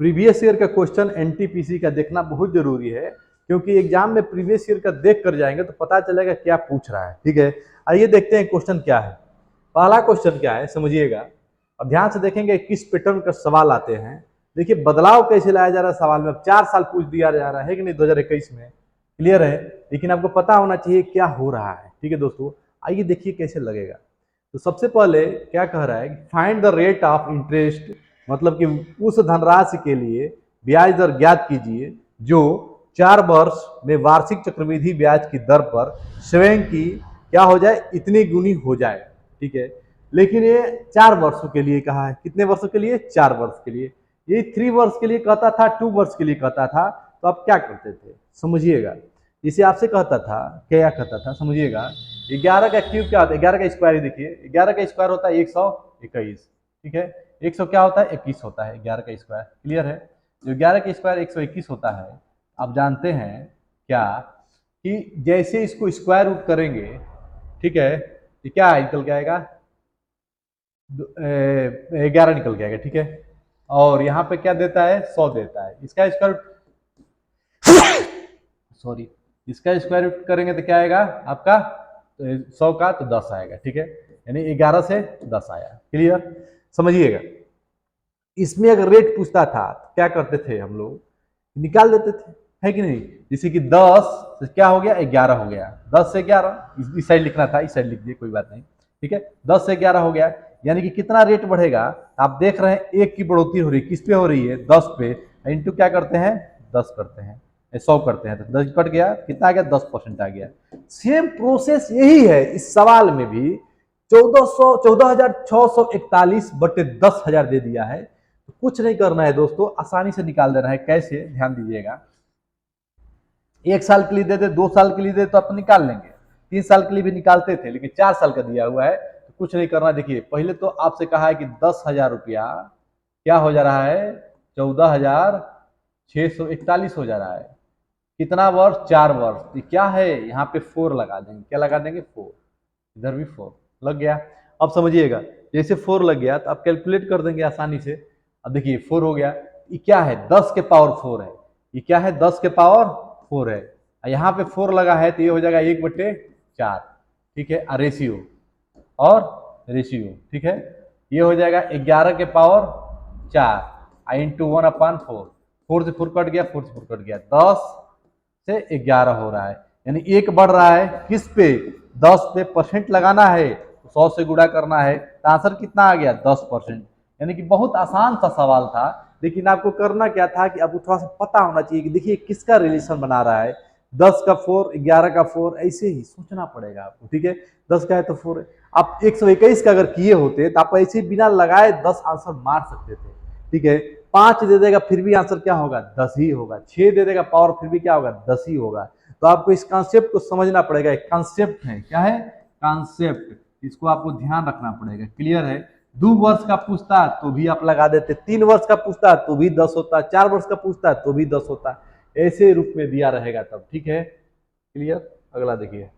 Previous year का question NTPC का देखना बहुत जरूरी है, क्योंकि एग्जाम में प्रीवियस ईयर का देख कर जाएंगे तो पता चलेगा क्या पूछ रहा है। ठीक है, आइए देखते हैं क्वेश्चन क्या है। पहला क्वेश्चन क्या है समझिएगा, अब ध्यान से देखेंगे किस पैटर्न का सवाल आते हैं। देखिए बदलाव कैसे लाया जा रहा है सवाल में। अब 4 साल पूछ दिया जा रहा है कि नहीं 2021 में, क्लियर है, लेकिन आपको पता होना चाहिए क्या हो रहा है। ठीक है दोस्तों, आइए देखिए कैसे लगेगा। तो सबसे पहले क्या कह रहा है, find the rate of interest, मतलब कि उस धनराशि के लिए ब्याज दर ज्ञात कीजिए जो 4 वर्ष में वार्षिक चक्रवृद्धि ब्याज की दर पर स्वयं की क्या हो जाए, इतनी गुनी हो जाए। ठीक है, लेकिन ये 4 वर्षों के लिए कहा है। कितने वर्षों के लिए? 4 वर्ष के लिए। ये 3 वर्ष के लिए कहता था, 2 वर्ष के लिए कहता था, तो आप क्या करते थे समझिएगा। जिसे आपसे कहता था, क्या कहता था समझिएगा, 11 का क्यूब क्या होता है, 11 का स्क्वायर। देखिए 11 का स्क्वायर होता है 121। ठीक है, 100 क्या होता है, 21 होता है 11 का स्क्वायर। क्लियर है, जो 11 का स्क्वायर 121 होता है। आप जानते हैं क्या कि जैसे इसको स्क्वायर रूट करेंगे, ठीक है, तो क्या निकल के आएगा, 11 निकल के आएगा। ठीक है, और यहाँ पे क्या देता है, 100 देता है। इसका स्क्वायर सॉरी, इसका स्क्वायर रूट करेंगे तो क्या आएगा आपका, 100 का तो 10 आएगा। ठीक है, यानी 11 से 10 आया। क्लियर, समझिएगा। इसमें अगर रेट पूछता था तो क्या करते थे हम लोग, निकाल देते थे, है कि नहीं। जैसे कि 10 से क्या हो गया, 11 हो गया। 10 से 11 इस साइड लिखना था, इस साइड लिख दिए, कोई बात नहीं। ठीक है, 10 से 11 हो गया, यानी कि कितना रेट बढ़ेगा। आप देख रहे हैं 1 की बढ़ोतरी हो रही है, किस पे हो रही है, 10 पे। इंटू क्या करते हैं, 10 करते हैं, 100 करते हैं, तो 10 कट गया, कितना आ गया, 10% आ गया। सेम प्रोसेस यही है इस सवाल में भी। 14,641 बटे 10,000 दे दिया है, तो कुछ नहीं करना है दोस्तों, आसानी से निकाल देना है। कैसे, ध्यान दीजिएगा। 1 साल के लिए दे दे, 2 साल के लिए दे तो आप निकाल लेंगे, 3 साल के लिए भी निकालते थे, लेकिन 4 साल का दिया हुआ है तो कुछ नहीं करना। देखिए पहले तो आपसे कहा है कि 10,000 रुपया क्या हो जा रहा है, 14,641 हो जा रहा है। कितना वर्ष, 4 वर्ष। तो क्या है, यहाँ पे 4 लगा देंगे। क्या लगा देंगे, 4। इधर भी 4 लग गया। अब समझिएगा, जैसे 4 लग गया तो आप कैलकुलेट कर देंगे आसानी से। अब देखिए 4 हो गया, ये क्या है, 10 के पावर 4 है। ये क्या है, 10 के पावर 4 है। यहाँ पे 4 लगा है तो ये हो जाएगा 1/4। ठीक है, रेशियो और रेशियो। ठीक है, ये हो जाएगा 11 के पावर 4 इंटू 1/4। 4 से 4 कट गया, 4 से 4 कट गया, 10 से 11 हो रहा है। यानी 1 बढ़ रहा है किस पे, 10 पे। परसेंट लगाना है तो 100 से गुणा करना है, तो आंसर कितना आ गया, 10%। यानी कि बहुत आसान सा सवाल था, लेकिन आपको करना क्या था कि आपको थोड़ा सा पता होना चाहिए कि देखिए किसका रिलेशन बना रहा है। 10 का 4, 11 का 4, ऐसे ही सोचना पड़ेगा आपको। ठीक है, 10 का है तो 4 है। आप 121 का अगर किए होते तो आप ऐसे बिना लगाए 10 आंसर मार सकते थे। ठीक है, 5 दे देगा फिर भी आंसर क्या होगा, 10 ही होगा। 6 दे देगा पावर फिर भी क्या होगा, 10 ही होगा। तो आपको इस कॉन्सेप्ट को समझना पड़ेगा। एक कॉन्सेप्ट है, क्या है, कॉन्सेप्ट, इसको आपको ध्यान रखना पड़ेगा। क्लियर है, 2 वर्ष का पूछता तो भी आप लगा देते, 3 वर्ष का पूछता तो भी 10 होता, 4 वर्ष का पूछता तो भी 10 होता, ऐसे रूप में दिया रहेगा तब। ठीक है, क्लियर। अगला देखिए,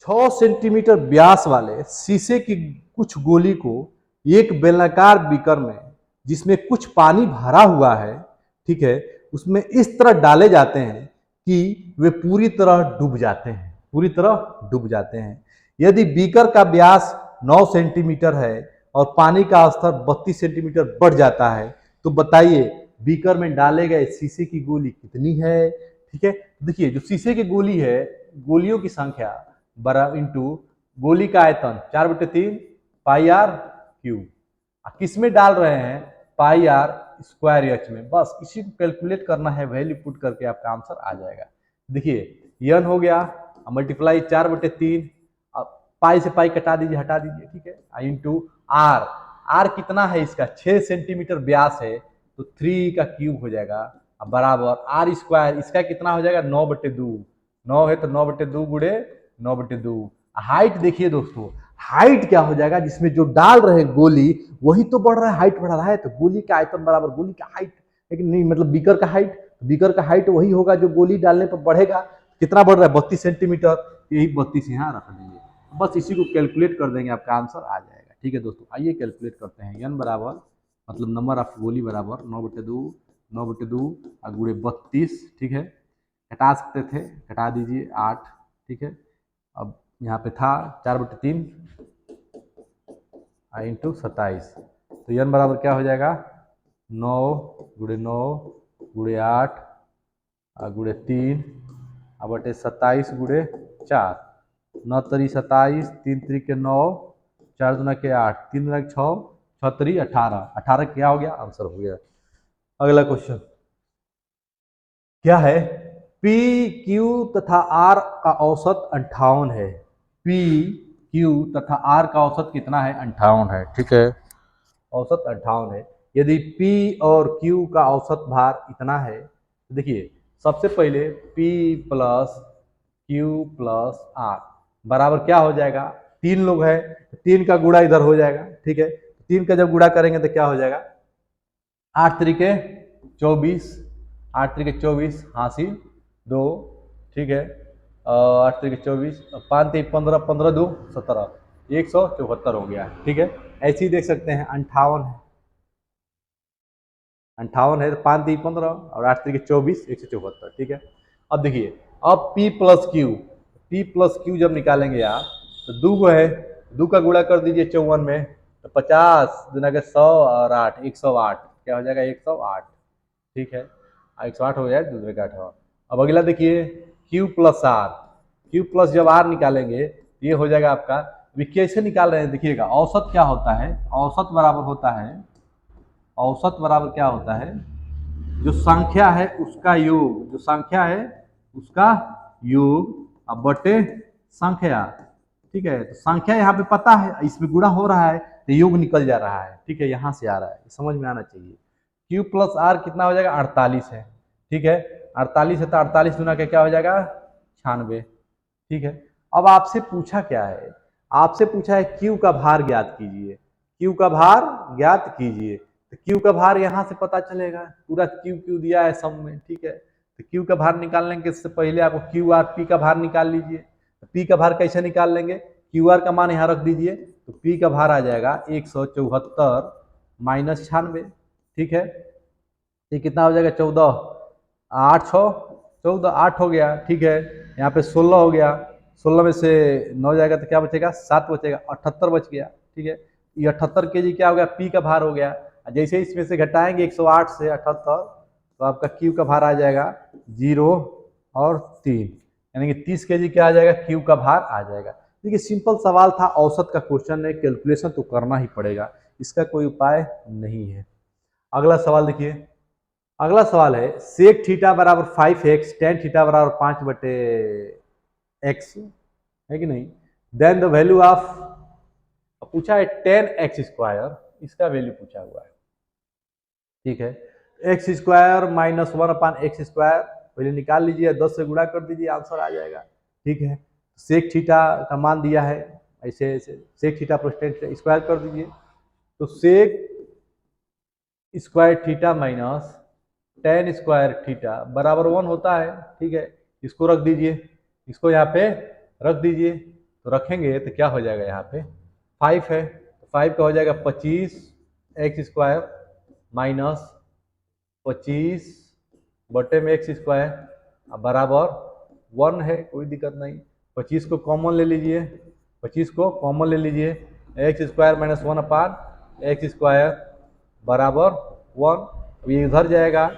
6 सेंटीमीटर व्यास वाले शीशे की कुछ गोली को एक बेलनाकार बीकर में, जिसमें कुछ पानी भरा हुआ है, ठीक है, उसमें इस तरह डाले जाते हैं कि वे पूरी तरह डूब जाते हैं, पूरी तरह डूब जाते हैं। यदि बीकर का व्यास 9 सेंटीमीटर है और पानी का स्तर 32 सेंटीमीटर बढ़ जाता है, तो बताइए बीकर में डाले गए शीशे की गोली कितनी है। ठीक है, देखिए जो शीशे की गोली है, गोलियों की संख्या बराबर इंटू गोली का आयतन 4/3 पाई आर क्यूब। किस में डाल रहे हैं, पाई आर स्क्वायर एच में। बस इसी को कैलकुलेट करना है, वैल्यू पुट करके आपका आंसर आ जाएगा। देखिए एन हो गया, मल्टीप्लाई 4/3, पाई से पाई कटा दीजिए, हटा दीजिए। ठीक है, इंटू आर, आर कितना है इसका, 6 सेंटीमीटर व्यास है तो 3 का क्यूब हो जाएगा, बराबर आर स्क्वायर, इसका कितना हो जाएगा, 9/2। 9 है तो 9/2 गुड़े 9/2। हाइट देखिए दोस्तों, हाइट क्या हो जाएगा, जिसमें जो डाल रहे हैं गोली वही तो बढ़ रहा है, हाइट बढ़ रहा है, तो गोली का आयतन बराबर गोली का हाइट। लेकिन नहीं, मतलब बीकर का हाइट, बीकर का हाइट वही होगा जो गोली डालने पर बढ़ेगा। कितना बढ़ रहा है, 32 सेंटीमीटर, यही 32 यहाँ रख देंगे। बस इसी को कैलकुलेट कर देंगे, आपका आंसर आ जाएगा। ठीक है दोस्तों, आइए कैलकुलेट करते हैं। एन बराबर, मतलब नंबर ऑफ गोली बराबर 9/2 9/2 और गुणे 32, ठीक है। घटा सकते थे, घटा दीजिए 8, ठीक है। अब यहाँ पे था 4/3 इंटू 27, तो n बराबर क्या हो जाएगा 9 गुणे 8 गुणे 3 बटे 27 गुणे 4, 9 तरी 27, 3 तरी के 9, 4 दूना के 8, 3 दूना के 6, 6 तरी 18, 18 क्या हो गया, आंसर हो गया। अगला क्वेश्चन क्या है, पी क्यू तथा आर का औसत 58 है। पी क्यू तथा आर का औसत कितना है, 58 है, ठीक है। औसत 58 है। यदि P और Q का औसत भार इतना है, तो देखिए सबसे पहले P plus Q plus R बराबर क्या हो जाएगा, 3 लोग हैं तो 3 का गुणा इधर हो जाएगा, ठीक है। 3 का जब गुणा करेंगे तो क्या हो जाएगा, 8 तरीके 24, 8 तरीके 24 हासिल 2, ठीक है। 8 तरीके 24, 5 3 15, 15 2 17, 174 हो गया, ठीक है। ऐसे ही देख सकते हैं 58 है, 58 है तो 5 3 15 और 8 तरीके 24, 174, ठीक है। अब देखिए, अब P प्लस Q जब निकालेंगे आप तो 2 को है, 2 का गुणा कर दीजिए 54 में, तो 50 गुना के 100 और 8, 108, क्या हो जाएगा 108, ठीक है। 108 हो जाए दूसरे का 8। अब अगला देखिए Q plus R, Q plus जब R निकालेंगे ये हो जाएगा आपका, अभी कैसे निकाल रहे हैं देखिएगा, औसत क्या होता है, औसत बराबर होता है, औसत बराबर क्या होता है, जो संख्या है उसका योग, जो संख्या है उसका योग अब बटे संख्या, ठीक है। तो संख्या यहाँ पे पता है, इसमें गुणा हो रहा है तो योग निकल जा रहा है, ठीक है, यहाँ से आ रहा है, समझ में आना चाहिए। Q प्लस आर कितना हो जाएगा, 48 है, ठीक है। 48 है तो 48 गुना के क्या हो जाएगा 96, ठीक है। अब आपसे पूछा क्या है, आपसे पूछा है Q का भार ज्ञात कीजिए, Q का भार ज्ञात कीजिए, तो Q का भार यहाँ से पता चलेगा, पूरा Q दिया है सम में, ठीक है। तो Q का भार निकालने के से पहले आपको QR P का भार निकाल लीजिए। तो P का भार कैसे निकाल लेंगे, QR का मान यहाँ रख दीजिए, तो P का भार आ जाएगा 174 माइनस 96, ठीक है। ये कितना हो जाएगा 14, 8 6 14, 8 हो गया, ठीक है। यहाँ पे 16 हो गया, 16 में से 9 जाएगा तो क्या बचेगा 7 बचेगा, 78 बच गया, ठीक है। ये 78 kg क्या हो गया, P का भार हो गया। जैसे इसमें से घटाएंगे 108 से 78 तो आपका Q का भार आ जाएगा 0 और 3, यानी कि 30 kg क्या आ जाएगा, Q का भार आ जाएगा। देखिए सिंपल सवाल था, औसत का क्वेश्चन है, कैलकुलेशन तो करना ही पड़ेगा, इसका कोई उपाय नहीं है। अगला सवाल देखिए, अगला सवाल है सेक थीटा बराबर 5x टेन थीटा बराबर 5/x है कि नहीं, देन द वैल्यू ऑफ, पूछा है 10x², इसका वैल्यू पूछा हुआ है, ठीक है। x² माइनस 1/x², पहले निकाल लीजिए, 10 से गुणा कर दीजिए, आंसर आ जाएगा, ठीक है। सेक थीटा का मान दिया है, ऐसे ऐसे sec theta plus tan square कर दीजिए, तो sec square theta minus tan square theta बराबर 1 होता है, ठीक है। इसको रख दीजिए, इसको यहाँ पे रख दीजिए, तो रखेंगे तो क्या हो जाएगा, यहाँ पे 5 है, तो 5 का हो जाएगा 25x² माइनस 25 बटे में x² बराबर 1 है, कोई दिक्कत नहीं। 25 को कॉमन ले लीजिए, 25 को कॉमन ले लीजिए, x² माइनस 1/x² बराबर 1, ये इधर जाएगा,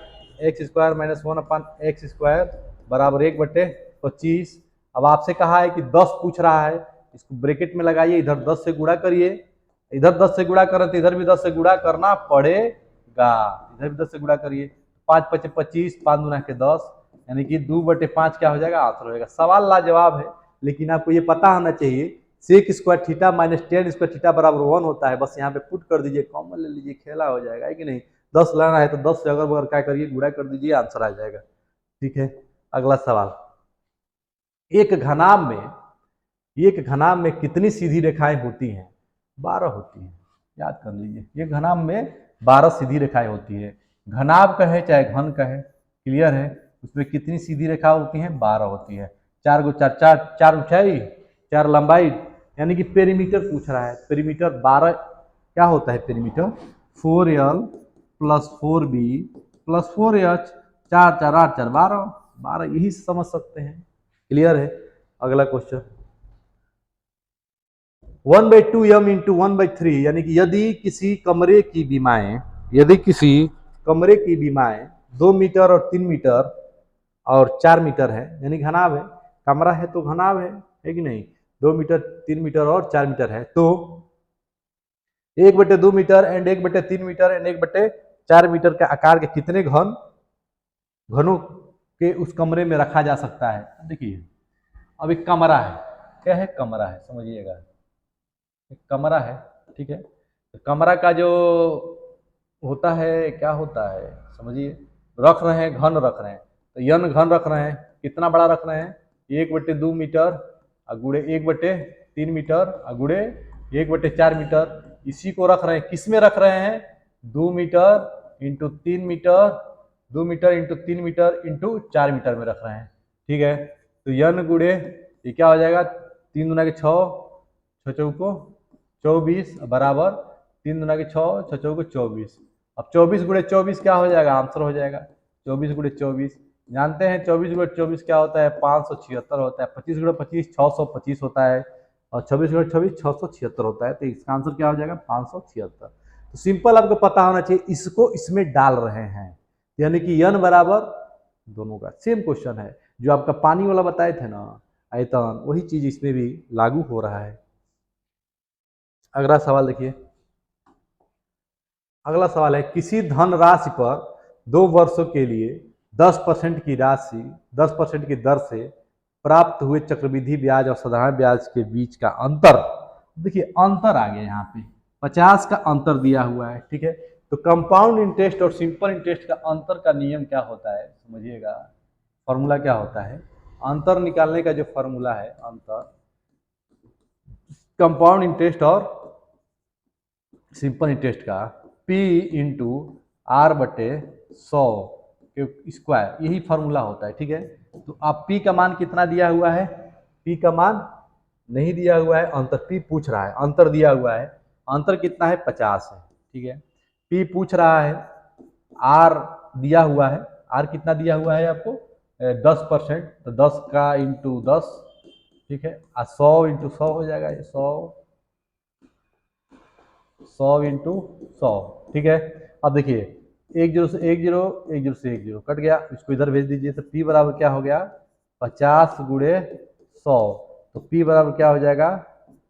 x² माइनस 1/x² बराबर 1/25। अब आपसे कहा है कि 10 पूछ रहा है, इसको ब्रैकेट में लगाइए, इधर 10 से गुणा करिए, इधर 10 से गुणा करें तो इधर भी 10 से गुणा करना पड़ेगा, इधर भी 10 से गुणा करिए, 5 × 5 = 25, 5 दूना के 10, यानी कि 2/5 क्या हो जाएगा, आंसर हो जाएगा। सवाल लाजवाब है, लेकिन आपको ये पता होना चाहिए sec square theta minus tan square theta बराबर 1 होता है, बस यहाँ पे पुट कर दीजिए, कॉमन ले लीजिए, खेला हो जाएगा, है कि नहीं। 10 लाना है तो 10 से अगर बगर क्या करिए, गुणा कर दीजिए, आंसर आ जाएगा, ठीक है। अगला सवाल, एक घनाभ में कितनी सीधी रेखाएं होती हैं, 12 होती हैं, याद कर लीजिए, एक घनाभ में 12 सीधी रेखाएं होती है, घनाभ कहे चाहे घन कहे, क्लियर है। उसमें कितनी सीधी रेखा होती हैं, 12 होती है, 4 गो 4 4 4 ऊंचाई 4 लंबाई, यानी कि पेरीमीटर पूछ रहा है, पेरीमीटर 12 क्या होता है, perimeter 4l + 4b plus 4h, 4 4 8 4 12, 12 यही समझ सकते हैं। क्लियर है। अगला क्वेश्चन 1/2m इंटू 1/3, यानी कि यदि किसी कमरे की बीमाएं 2 मीटर और 3 मीटर और 4 मीटर है, यानी घनाभ है, कमरा है तो घनाभ है कि नहीं, 2 मीटर 3 मीटर और 4 मीटर है, तो 1/2 metre and 1/3 metre and 1/4 metre के आकार के कितने घनों के उस कमरे में रखा जा सकता है। देखिए अब एक कमरा है, क्या है, कमरा है, समझिएगा, एक कमरा है, ठीक है। तो कमरा का जो होता है, क्या होता है, समझिए, रख रहे हैं, घन रख रहे हैं, तो यन घन रख रहे हैं, कितना बड़ा रख रहे हैं, 1/2 मीटर गुणे 1/3 मीटर गुणे 1/4 मीटर, इसी को रख रहे हैं, किस में रख रहे हैं, 2 metre into 3 metre, 2 metre into 3 metre into 4 metre में रख रहे हैं, ठीक है। तो यन गुणे ये क्या हो जाएगा, 3 दूना के 6, 6 चौको 24 बराबर 3 दूना के 6, 6 चौको 24। अब 24 गुणे 24 क्या हो जाएगा, आंसर हो जाएगा 24 गुणे 24, जानते हैं 24 गुणे 24 क्या होता है, 576 होता है, 25 गुणे 25 625 होता है, और 26 गुणे 26 676 होता है, तो इसका आंसर क्या हो जाएगा 576। तो सिंपल आपको पता होना चाहिए, इसको इसमें डाल रहे हैं, यानी कि यन बराबर दोनों का सेम क्वेश्चन है, जो आपका पानी वाला बताए थे ना आयतन, वही चीज इसमें भी लागू हो रहा है। अगला सवाल देखिए, अगला सवाल है, किसी धन राशि पर 2 वर्षों के लिए 10% की राशि 10% की दर से प्राप्त हुए चक्रवृद्धि ब्याज और साधारण ब्याज के बीच का अंतर, देखिए अंतर आ गया यहाँ पे 50 का अंतर दिया हुआ है, ठीक है। तो कंपाउंड इंटरेस्ट और सिंपल इंटरेस्ट का अंतर का नियम क्या होता है, समझिएगा, फॉर्मूला क्या होता है, अंतर निकालने का जो फॉर्मूला है, अंतर कंपाउंड इंटरेस्ट और सिंपल इंटरेस्ट का P इंटू R/100 के स्क्वायर, यही फॉर्मूला होता है, ठीक है। तो अब P का मान कितना दिया हुआ है, P का मान नहीं दिया हुआ है, अंतर P पूछ रहा है, अंतर दिया हुआ है, अंतर कितना है 50 है, ठीक है। P पूछ रहा है, R दिया हुआ है, R कितना दिया हुआ है आपको 10%, तो 10 का इंटू 10, ठीक है, 100 इंटू 100 हो जाएगा, ये 100 इंटू 100, ठीक है। अब देखिए 1 0 से 1 0, 1 0 से 1 0 कट गया, इसको इधर भेज दीजिए, तो P बराबर क्या हो गया 50 गुणे 100, तो P बराबर क्या हो जाएगा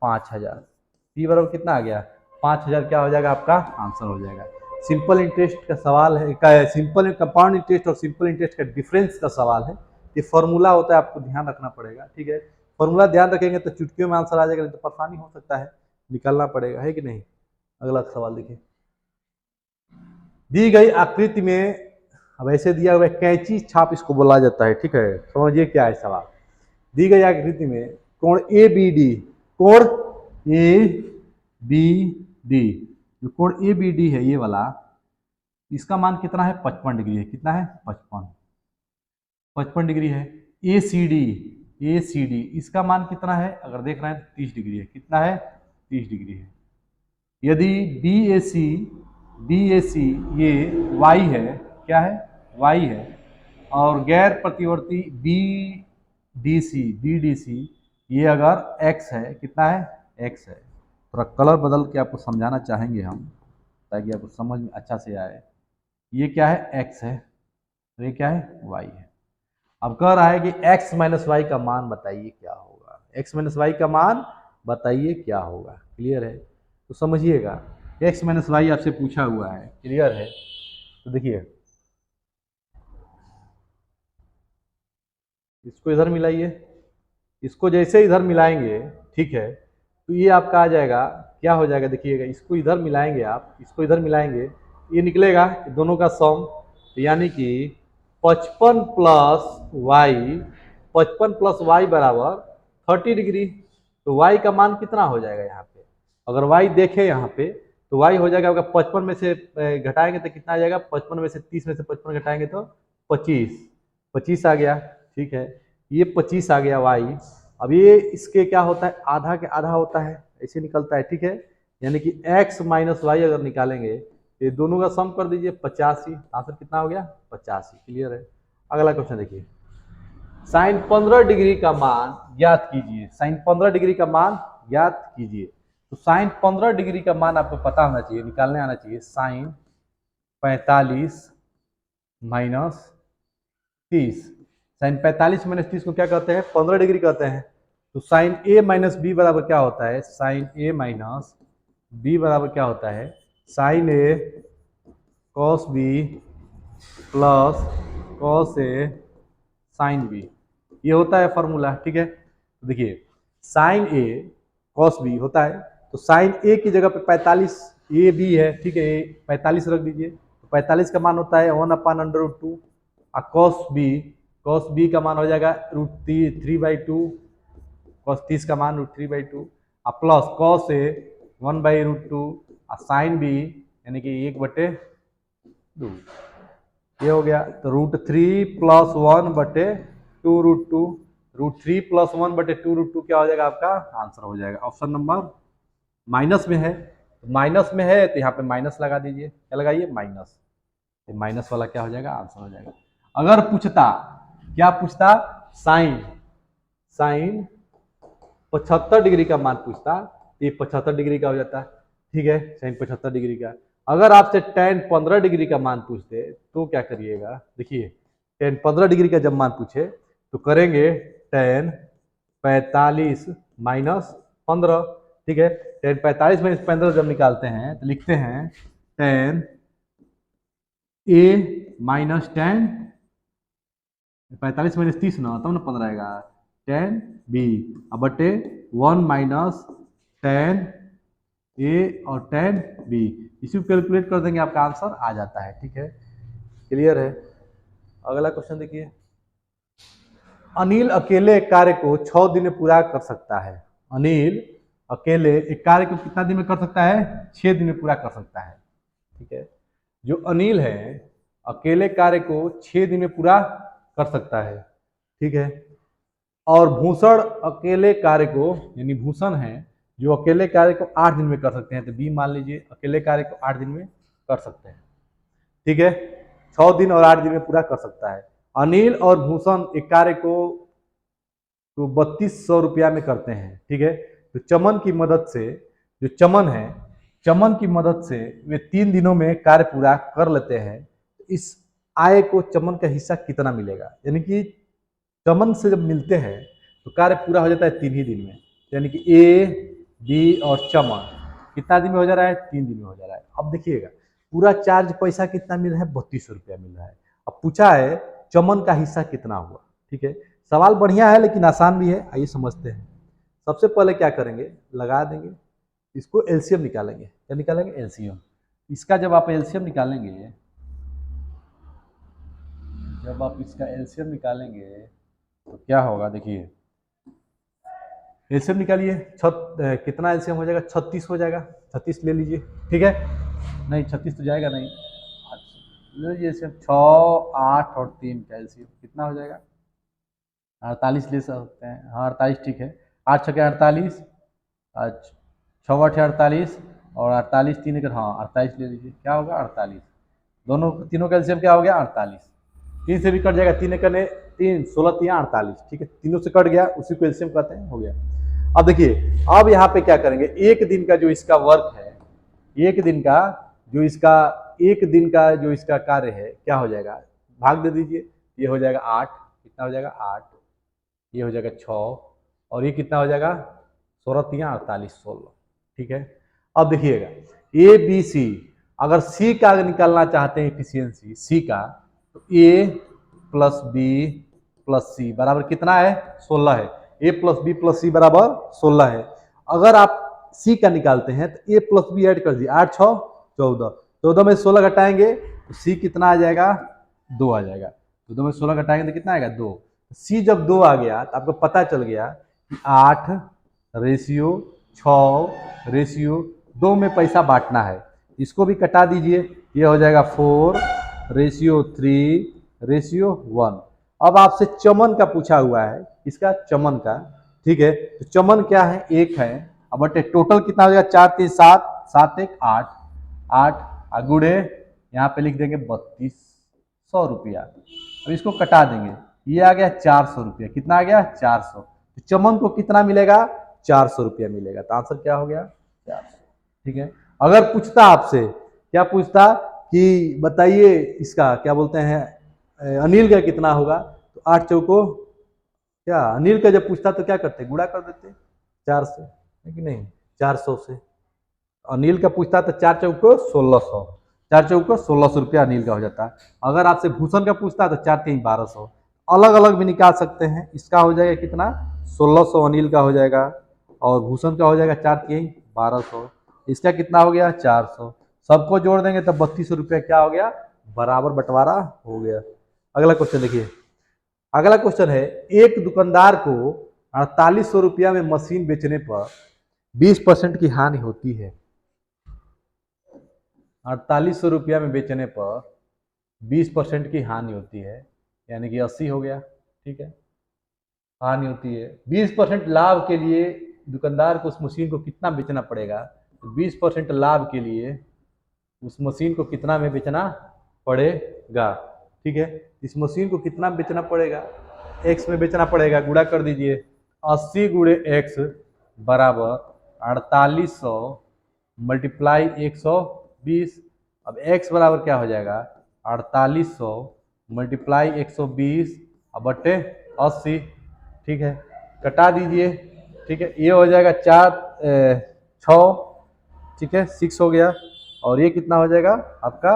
5000, P बराबर कितना आ गया 5000, क्या हो जाएगा आपका आंसर हो जाएगा। सिंपल इंटरेस्ट का सवाल है, सिंपल कंपाउंड इंटरेस्ट और सिंपल इंटरेस्ट का डिफरेंस का सवाल है, ये फॉर्मूला होता है, आपको ध्यान रखना पड़ेगा, ठीक है। फॉर्मूला ध्यान रखेंगे तो चुटकियों में आंसर आ जाएगा, नहीं तो परेशानी हो सकता है, निकालना पड़ेगा, है कि नहीं। अगला सवाल देखिए, दी गई आकृति में, अब ऐसे दिया हुआ है कैंची छाप इसको बोला जाता है, ठीक है, समझिए क्या है सवाल। दी गई आकृति में कोण ABD, कोण ABD, जो कोण ABD है ये वाला, इसका मान कितना है 55 डिग्री है, कितना है 55 डिग्री है। ACD इसका मान कितना है, अगर देख रहे हैं तो 30 डिग्री है, कितना है 30 डिग्री है। यदि BAC ये Y है, क्या है Y है, और गैर प्रतिवर्ती BDC ये अगर X है, कितना है X है। थोड़ा कलर बदल के आपको समझाना चाहेंगे हम, ताकि आपको समझ में अच्छा से आए। ये क्या है X है, तो ये क्या है Y है। अब कह रहा है कि X माइनस वाई का मान बताइए क्या होगा, X माइनस वाई का मान बताइए क्या होगा। क्लियर है, तो समझिएगा, X माइनस वाई आपसे पूछा हुआ है, क्लियर है। तो देखिए इसको इधर मिलाइए, इसको जैसे इधर मिलाएंगे, ठीक है, तो ये आपका आ जाएगा, क्या हो जाएगा देखिएगा, इसको इधर मिलाएंगे आप, इसको इधर मिलाएंगे, ये निकलेगा दोनों का सम, यानी कि 55 प्लस वाई बराबर 30 डिग्री। तो वाई का मान कितना हो जाएगा यहाँ पे, अगर वाई देखें यहाँ पे, तो वाई हो जाएगा आपका 55 में से घटाएंगे तो कितना आ जाएगा, 55 में से 30 में से 55 घटाएंगे तो 25 आ गया, ठीक है, ये 25 आ गया वाई। अब ये इसके क्या होता है, आधा के आधा होता है, ऐसे निकलता है, ठीक है, यानी कि x माइनस वाई अगर निकालेंगे ये दोनों का सम कर दीजिए 85, आंसर कितना हो गया 85। क्लियर है। अगला क्वेश्चन देखिए, साइन 15 डिग्री का मान ज्ञात कीजिए। साइन 15 डिग्री का मान ज्ञात कीजिए। तो साइन 15 डिग्री का मान आपको पता होना चाहिए, निकालने आना चाहिए। साइन 45 माइनस 30, साइन 45 माइनस 30 को क्या कहते हैं 15 डिग्री कहते हैं। तो साइन ए माइनस बी बराबर क्या होता है, साइन ए माइनस बी बराबर क्या होता है, sign A cos B plus cos A sine B, ये होता है फॉर्मूला। ठीक है, तो देखिए साइन ए कॉस बी होता है, तो साइन ए की जगह पे 45 ए बी है, ठीक है, 45 रख दीजिए। तो 45 का मान होता है 1/√2, और कॉस बी का मान हो जाएगा √3/2, कॉस 30 का मान √3/2, और प्लस कॉस ए 1/√2, और साइन बी यानी कि 1/2, ये हो गया। तो √3 + 1/2√2, √3 + 1/2√2 क्या हो जाएगा आपका आंसर हो जाएगा। ऑप्शन नंबर माइनस में है, तो माइनस में है तो यहाँ पे माइनस लगा दीजिए। क्या लगाइए माइनस, तो माइनस वाला क्या हो जाएगा आंसर हो जाएगा। अगर पूछता, क्या पूछता, साइन 75 डिग्री का मान पूछता, ये 75 डिग्री का हो जाता। ठीक है, साइन 75 डिग्री का। अगर आपसे tan 15 डिग्री का मान पूछते तो क्या करिएगा, देखिए tan 15 डिग्री का जब मान पूछे तो करेंगे tan 45 माइनस 15। ठीक है, tan 45 माइनस 15 जब निकालते हैं तो लिखते हैं tan a minus tan 45 minus 30 ना, तब ना 15 आएगा, tan b अब बटे 1 माइनस tan a और tan b, इसी को कैलकुलेट कर देंगे आपका आंसर आ जाता है। ठीक है, क्लियर है। अगला क्वेश्चन देखिए, अनिल अकेले एक कार्य को 6 दिन में पूरा कर सकता है। अनिल अकेले एक कार्य को कितना दिन में कर सकता है, 6 दिन में पूरा कर सकता है। ठीक है, जो अनिल है अकेले कार्य को 6 दिन में पूरा कर सकता है। ठीक है, और भूषण अकेले कार्य को, यानी भूषण है जो अकेले कार्य को 8 दिन में कर सकते हैं, तो बी मान लीजिए अकेले कार्य को 8 दिन में कर सकते हैं। ठीक है, 6 दिन और 8 दिन में पूरा कर सकता है। अनिल और भूषण एक कार्य को तो 3200 रुपया में करते हैं। ठीक है, तो चमन की मदद से, जो चमन है, चमन की मदद से वे 3 दिनों में कार्य पूरा कर लेते हैं। इस आय को चमन का हिस्सा कितना मिलेगा, यानी कि चमन से जब मिलते हैं तो कार्य पूरा हो जाता है 3 ही दिन में, यानी कि ए बी और चमन कितना दिन में हो जा रहा है, 3 दिन में हो जा रहा है। अब देखिएगा पूरा चार्ज पैसा कितना मिल रहा है, 3200 रुपया मिल रहा है। अब पूछा है चमन का हिस्सा कितना हुआ। ठीक है, सवाल बढ़िया है लेकिन आसान भी है, आइए समझते हैं। सबसे पहले क्या करेंगे, लगा देंगे, इसको एलसीएम निकालेंगे। क्या निकालेंगे, एलसीएम। इसका जब आप एलसीएम निकालेंगे, जब आप इसका एलसीएम निकालेंगे तो क्या होगा, देखिए एलसीएम निकालिए, कितना एलसीएम हो जाएगा, 36 हो जाएगा, 36 ले लीजिए। ठीक है, नहीं 36 तो जाएगा नहीं, ले लीजिए एलसीएम, 6, 8 और 3 का एलसीएम कितना हो जाएगा, 48 ले सकते हैं। हाँ 48 ठीक है, 8 छके 48, 6 8 48 और 48 3 कर, हाँ 48 ले लीजिए, क्या होगा 48, दोनों तीनों का एलसीएम क्या हो गया 48, 3 से भी कट जाएगा, 3 करने 3 16 3 48। ठीक है, तीनों से कट गया, उसी को एलसीएम कहते हैं, हो गया। अब देखिए, अब यहाँ पे क्या करेंगे, एक दिन का जो इसका वर्क है, एक दिन का जो इसका कार्य है, क्या हो जाएगा, भाग दे दीजिए, ये हो जाएगा 8, कितना हो जाएगा 8, ये हो जाएगा 6 और ये कितना हो जाएगा 16 3 48 16। ठीक है, अब देखिएगा ए बी सी, अगर सी का निकालना चाहते हैं एफिशिएंसी सी का, तो ए प्लस बी प्लस सी बराबर कितना है 16 है, ए प्लस बी प्लस सी बराबर 16 है। अगर आप सी का निकालते हैं तो ए प्लस बी ऐड कर दिए, 8 6 14, 14 में 16 घटाएंगे तो सी कितना आ जाएगा 2 आ जाएगा, 14 में 16 घटाएंगे तो कितना आएगा 2। सी जब 2 आ गया तो आपको पता चल गया कि 8 रेशियो 6 रेशियो 2 में पैसा बांटना है। इसको भी कटा दीजिए, ये हो जाएगा 4 रेशियो 3 रेशियो 1। अब आपसे चमन का पूछा हुआ है, इसका चमन का। ठीक है, तो चमन क्या है 1 है, अब बटे टोटल कितना हो जाएगा 4 3 7 7 1 8 8 गुड़े यहाँ पे लिख देंगे 3200 रुपया। अब इसको कटा देंगे, ये आ गया 400 रुपया। कितना आ गया? 400। तो चमन को कितना मिलेगा? 400 रुपया मिलेगा। तो आंसर क्या हो गया? 400। ठीक है। अगर पूछता आपसे, क्या पूछता कि बताइए इसका क्या बोलते हैं अनिल का कितना होगा, तो 8 चौको क्या, अनिल का जब पूछता तो क्या करते? गुणा कर देते 4 से, है कि नहीं? 400 से। अनिल का पूछता तो 4 चौको 1600, 4 चौको 1600 रुपया अनिल का हो जाता है। अगर आपसे भूषण का पूछता तो 4 3 1200। अलग अलग भी निकाल सकते हैं। इसका हो जाएगा कितना? 1600 अनिल का हो जाएगा, और भूषण का हो जाएगा 4 3 1200। इसका कितना हो गया? 400। सबको जोड़ देंगे तो 3200 रुपया क्या हो गया? बराबर बंटवारा हो गया। अगला क्वेश्चन देखिए। अगला क्वेश्चन है, एक दुकानदार को 4800 रुपया में मशीन बेचने पर 20% की हानि होती है। 4800 रुपया में बेचने पर 20% की हानि होती है, यानी कि 80 हो गया। ठीक है, हानि होती है। 20% लाभ के लिए दुकानदार को उस मशीन को कितना बेचना पड़ेगा? तो 20% लाभ के लिए उस मशीन को कितना में बेचना पड़ेगा? ठीक है, इस मशीन को कितना बेचना पड़ेगा? एक्स में बेचना पड़ेगा। गुणा कर दीजिए, 80 गुणे एक्स बराबर 4800 मल्टीप्लाई 120। अब एक्स बराबर क्या हो जाएगा? 4800 मल्टीप्लाई 120 बटे 80। ठीक है, कटा दीजिए। ठीक है, ये हो जाएगा 6। ठीक है, 6 हो गया, और ये कितना हो जाएगा आपका?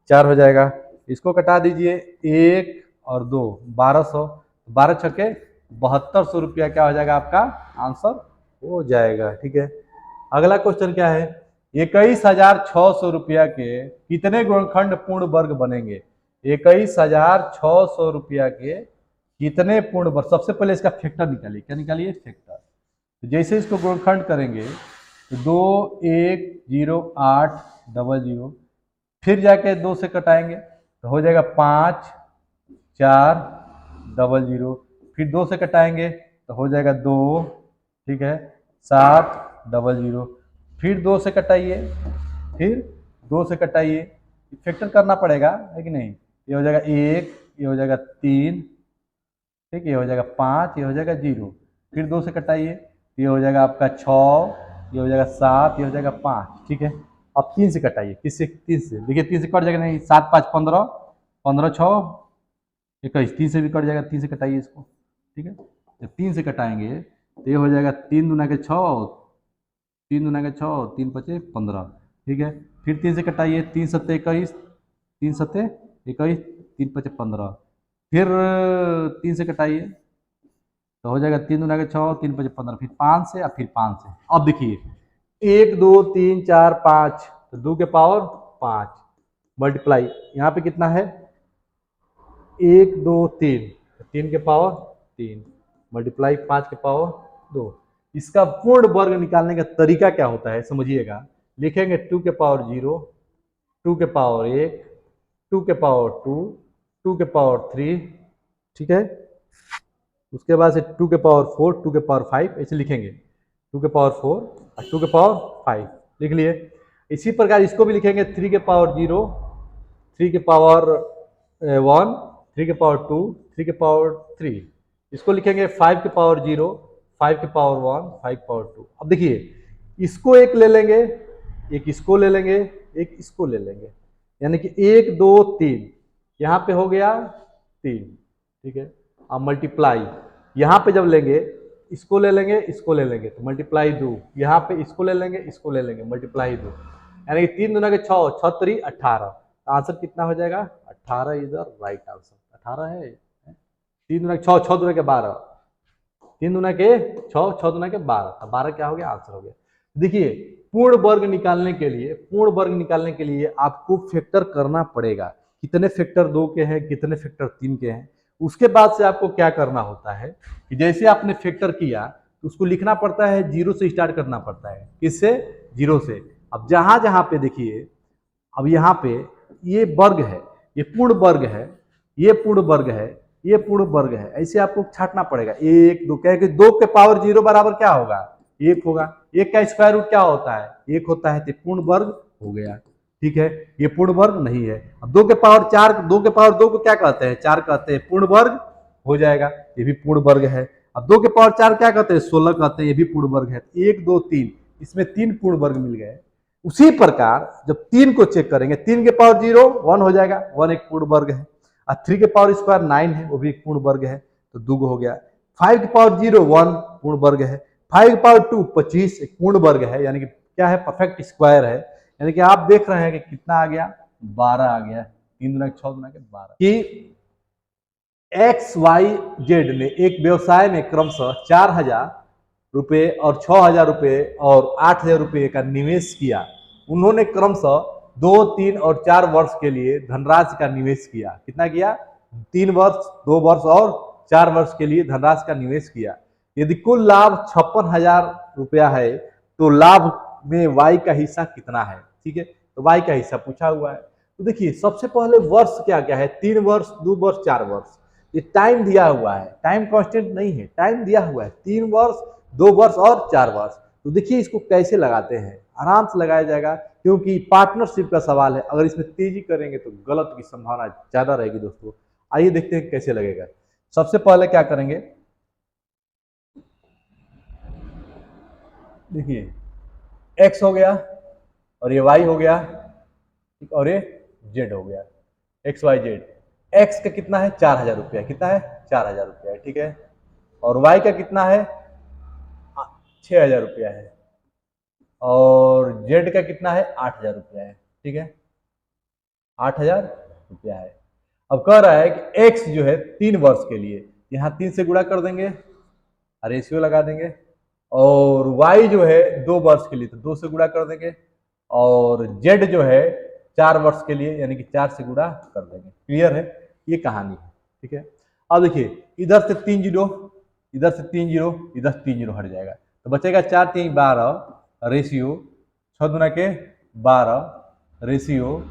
4 हो जाएगा। इसको कटा दीजिए, 1 और 2 1200, 12 छक्के 7200 रुपया क्या हो जाएगा आपका? आंसर हो जाएगा। ठीक है, अगला क्वेश्चन क्या है? 21,600 रुपया के कितने गुणनखंड पूर्ण वर्ग बनेंगे? 21,600 रुपया के कितने पूर्ण वर्ग? सबसे पहले इसका फैक्टर निकालिए। क्या निकालिए? फैक्टर। तो जैसे इसको गुणनखंड करेंगे तो 2 1 0 8 00, फिर जाके 2 से कटाएंगे तो हो जाएगा 5 4 00, फिर 2 से कटाएंगे तो हो जाएगा 2। ठीक है, 7 00, फिर 2 से कटाइए, फिर 2 से कटाइए, फैक्टर करना पड़ेगा, है कि नहीं? ये हो जाएगा 1, ये हो जाएगा 3, ठीक, ये हो जाएगा 5, ये हो जाएगा 0, फिर 2 से कटाइए, ये हो जाएगा आपका 6, ये हो जाएगा 7, ये हो जाएगा 5। ठीक है, अब 3 से कटाइए। किससे? 3 से। देखिए 3 से कट जाएगा नहीं, 7 5 15, 15 6 21, 3 से भी कट जाएगा। 3 से कटाइए इसको। ठीक है, जब 3 से कटाएंगे तो ये हो जाएगा 3 दूना के 6, 3 दूना के 6, 3 5 15। ठीक है, फिर 3 से कटाइए, 3 7 21, 3 7 21, 3 5 15, फिर 3 से कटाइए तो हो जाएगा 3 दूना के 6, 3 5 15, फिर 5 से, फिर 5 से। अब देखिए 1 2 3 4 5, तो 2 के पावर 5 मल्टीप्लाई यहाँ पे कितना है? 1 2 3, 3 के पावर 3 मल्टीप्लाई 5 के पावर 2। इसका पूर्ण वर्ग निकालने का तरीका क्या होता है समझिएगा। लिखेंगे 2 के पावर 0, 2 के पावर 1, 2 के पावर 2, 2 के पावर 3। ठीक है, उसके बाद से 2 के पावर 4, 2 के पावर 5 ऐसे लिखेंगे। 2 के पावर 4 और 2 के पावर 5 लिख लिए। इसी प्रकार इसको भी लिखेंगे 3 के पावर 0, 3 के पावर 1, 3 के पावर 2, 3 के पावर 3। इसको लिखेंगे 5 के पावर 0, 5 के पावर 1, 5 के पावर 2। अब देखिए इसको एक ले लेंगे, एक इसको ले लेंगे, एक इसको ले लेंगे, यानी कि 1 2 3 यहाँ पे हो गया 3। ठीक है, अब मल्टीप्लाई यहाँ पे जब लेंगे इसको ले लेंगे, इसको ले लेंगे तो मल्टीप्लाई 2, यहाँ पे इसको ले लेंगे, इसको ले लेंगे, मल्टीप्लाई 2, यानी कि 3 दूना के 6, 6 3 18। आंसर कितना हो जाएगा? 18 इज द राइट आंसर। 18 है। 3 दूना के 6, 6 दूना के 12, 3 दूना के 6, 6 दूना के 12, 12 क्या हो गया? आंसर हो गया। देखिए पूर्ण वर्ग निकालने के लिए, पूर्ण वर्ग निकालने के लिए आपको फैक्टर करना पड़ेगा। कितने फैक्टर 2 के हैं, कितने फैक्टर 3 के हैं। उसके बाद से आपको क्या करना होता है कि जैसे आपने फैक्टर किया तो उसको लिखना पड़ता है, 0 से स्टार्ट करना पड़ता है। किससे? 0 से। अब जहां जहां पे देखिए, अब यहाँ पे ये वर्ग है, ये पूर्ण वर्ग है, ये पूर्ण वर्ग है, ये पूर्ण वर्ग है, ऐसे आपको छाटना पड़ेगा। 1 2 कह के 2 के पावर 0 बराबर क्या होगा? 1 होगा। 1 का स्क्वायर रूट क्या होता है? 1 होता है, तो पूर्ण वर्ग हो गया। ठीक है, ये पूर्ण वर्ग नहीं है। अब 2 के पावर 4, 2 के पावर 2 को क्या कहते हैं, 4 कहते हैं, पूर्ण वर्ग हो जाएगा, ये भी पूर्ण वर्ग है। अब 2 के पावर 4 क्या कहते हैं, 16 कहते हैं, ये भी पूर्ण वर्ग है। 1 2 3, इसमें 3 पूर्ण वर्ग मिल गए। उसी प्रकार जब 3 को चेक करेंगे, 3 के पावर 0 1 हो जाएगा, 1 एक पूर्ण वर्ग है। और 3 के पावर स्क्वायर 9 है, वो भी एक पूर्ण वर्ग है, तो 2 हो गया। 5 के पावर 0 1 पूर्ण वर्ग है। 5 के पावर 2 25 एक पूर्ण वर्ग है, यानी कि क्या है, परफेक्ट स्क्वायर है। यानी कि आप देख रहे हैं कि कितना आ गया, 12 आ गया, 3 गुना 6 गुना के 12। कि XYZ ने एक व्यवसाय में क्रमशः 4,000 रुपये और 6,000 रुपये और 8,000 रुपये का निवेश किया। उन्होंने क्रमशः 2, 3 और 4 वर्ष के लिए धनराशि का निवेश किया। कितना किया, 3 वर्ष, 2 वर्ष और 4 वर्ष के लिए धनराशि का निवेश किया। यदि कुल लाभ 56,000 रुपया है तो लाभ में Y का हिस्सा कितना है। ठीक है, तो Y का हिस्सा पूछा हुआ है। तो देखिए सबसे पहले वर्ष क्या क्या है, 3 वर्ष, 2 वर्ष, 4 वर्ष। ये टाइम दिया हुआ है, टाइम कांस्टेंट नहीं है, टाइम दिया हुआ है, 3 वर्ष, 2 वर्ष और 4 वर्ष। तो देखिए इसको कैसे लगाते हैं, आराम से लगाया जाएगा, क्योंकि पार्टनरशिप का सवाल है। अगर इसमें तेजी करेंगे तो गलत की संभावना ज्यादा रहेगी दोस्तों। आइए देखते हैं कैसे लगेगा। सबसे पहले क्या करेंगे, देखिए x हो गया और ये y हो गया, और ये z हो गया, एक्स वाई जेड। एक्स का कितना है, 4,000 रुपया, कितना है, 4,000 रुपया है, ठीक है। और वाई का कितना है, 6,000 रुपया है। और जेड का कितना है, 8,000 रुपया है, ठीक है, 8,000 रुपया है। अब कह रहा है कि एक्स जो है 3 वर्ष के लिए, यहाँ 3 से गुणा कर देंगे, रेशियो लगा देंगे। और वाई जो है 2 वर्ष के लिए, तो 2 से गुणा कर देंगे। और जेड जो है 4 वर्ष के लिए, यानी कि 4 से गुणा कर देंगे। क्लियर है, ये कहानी है, ठीक है। अब देखिए इधर से 3 जीरो, इधर से 3 जीरो, इधर 3 जीरो हट जाएगा, तो बचेगा 4 3 12 रेशियो 6 दुना के 12 रेशियो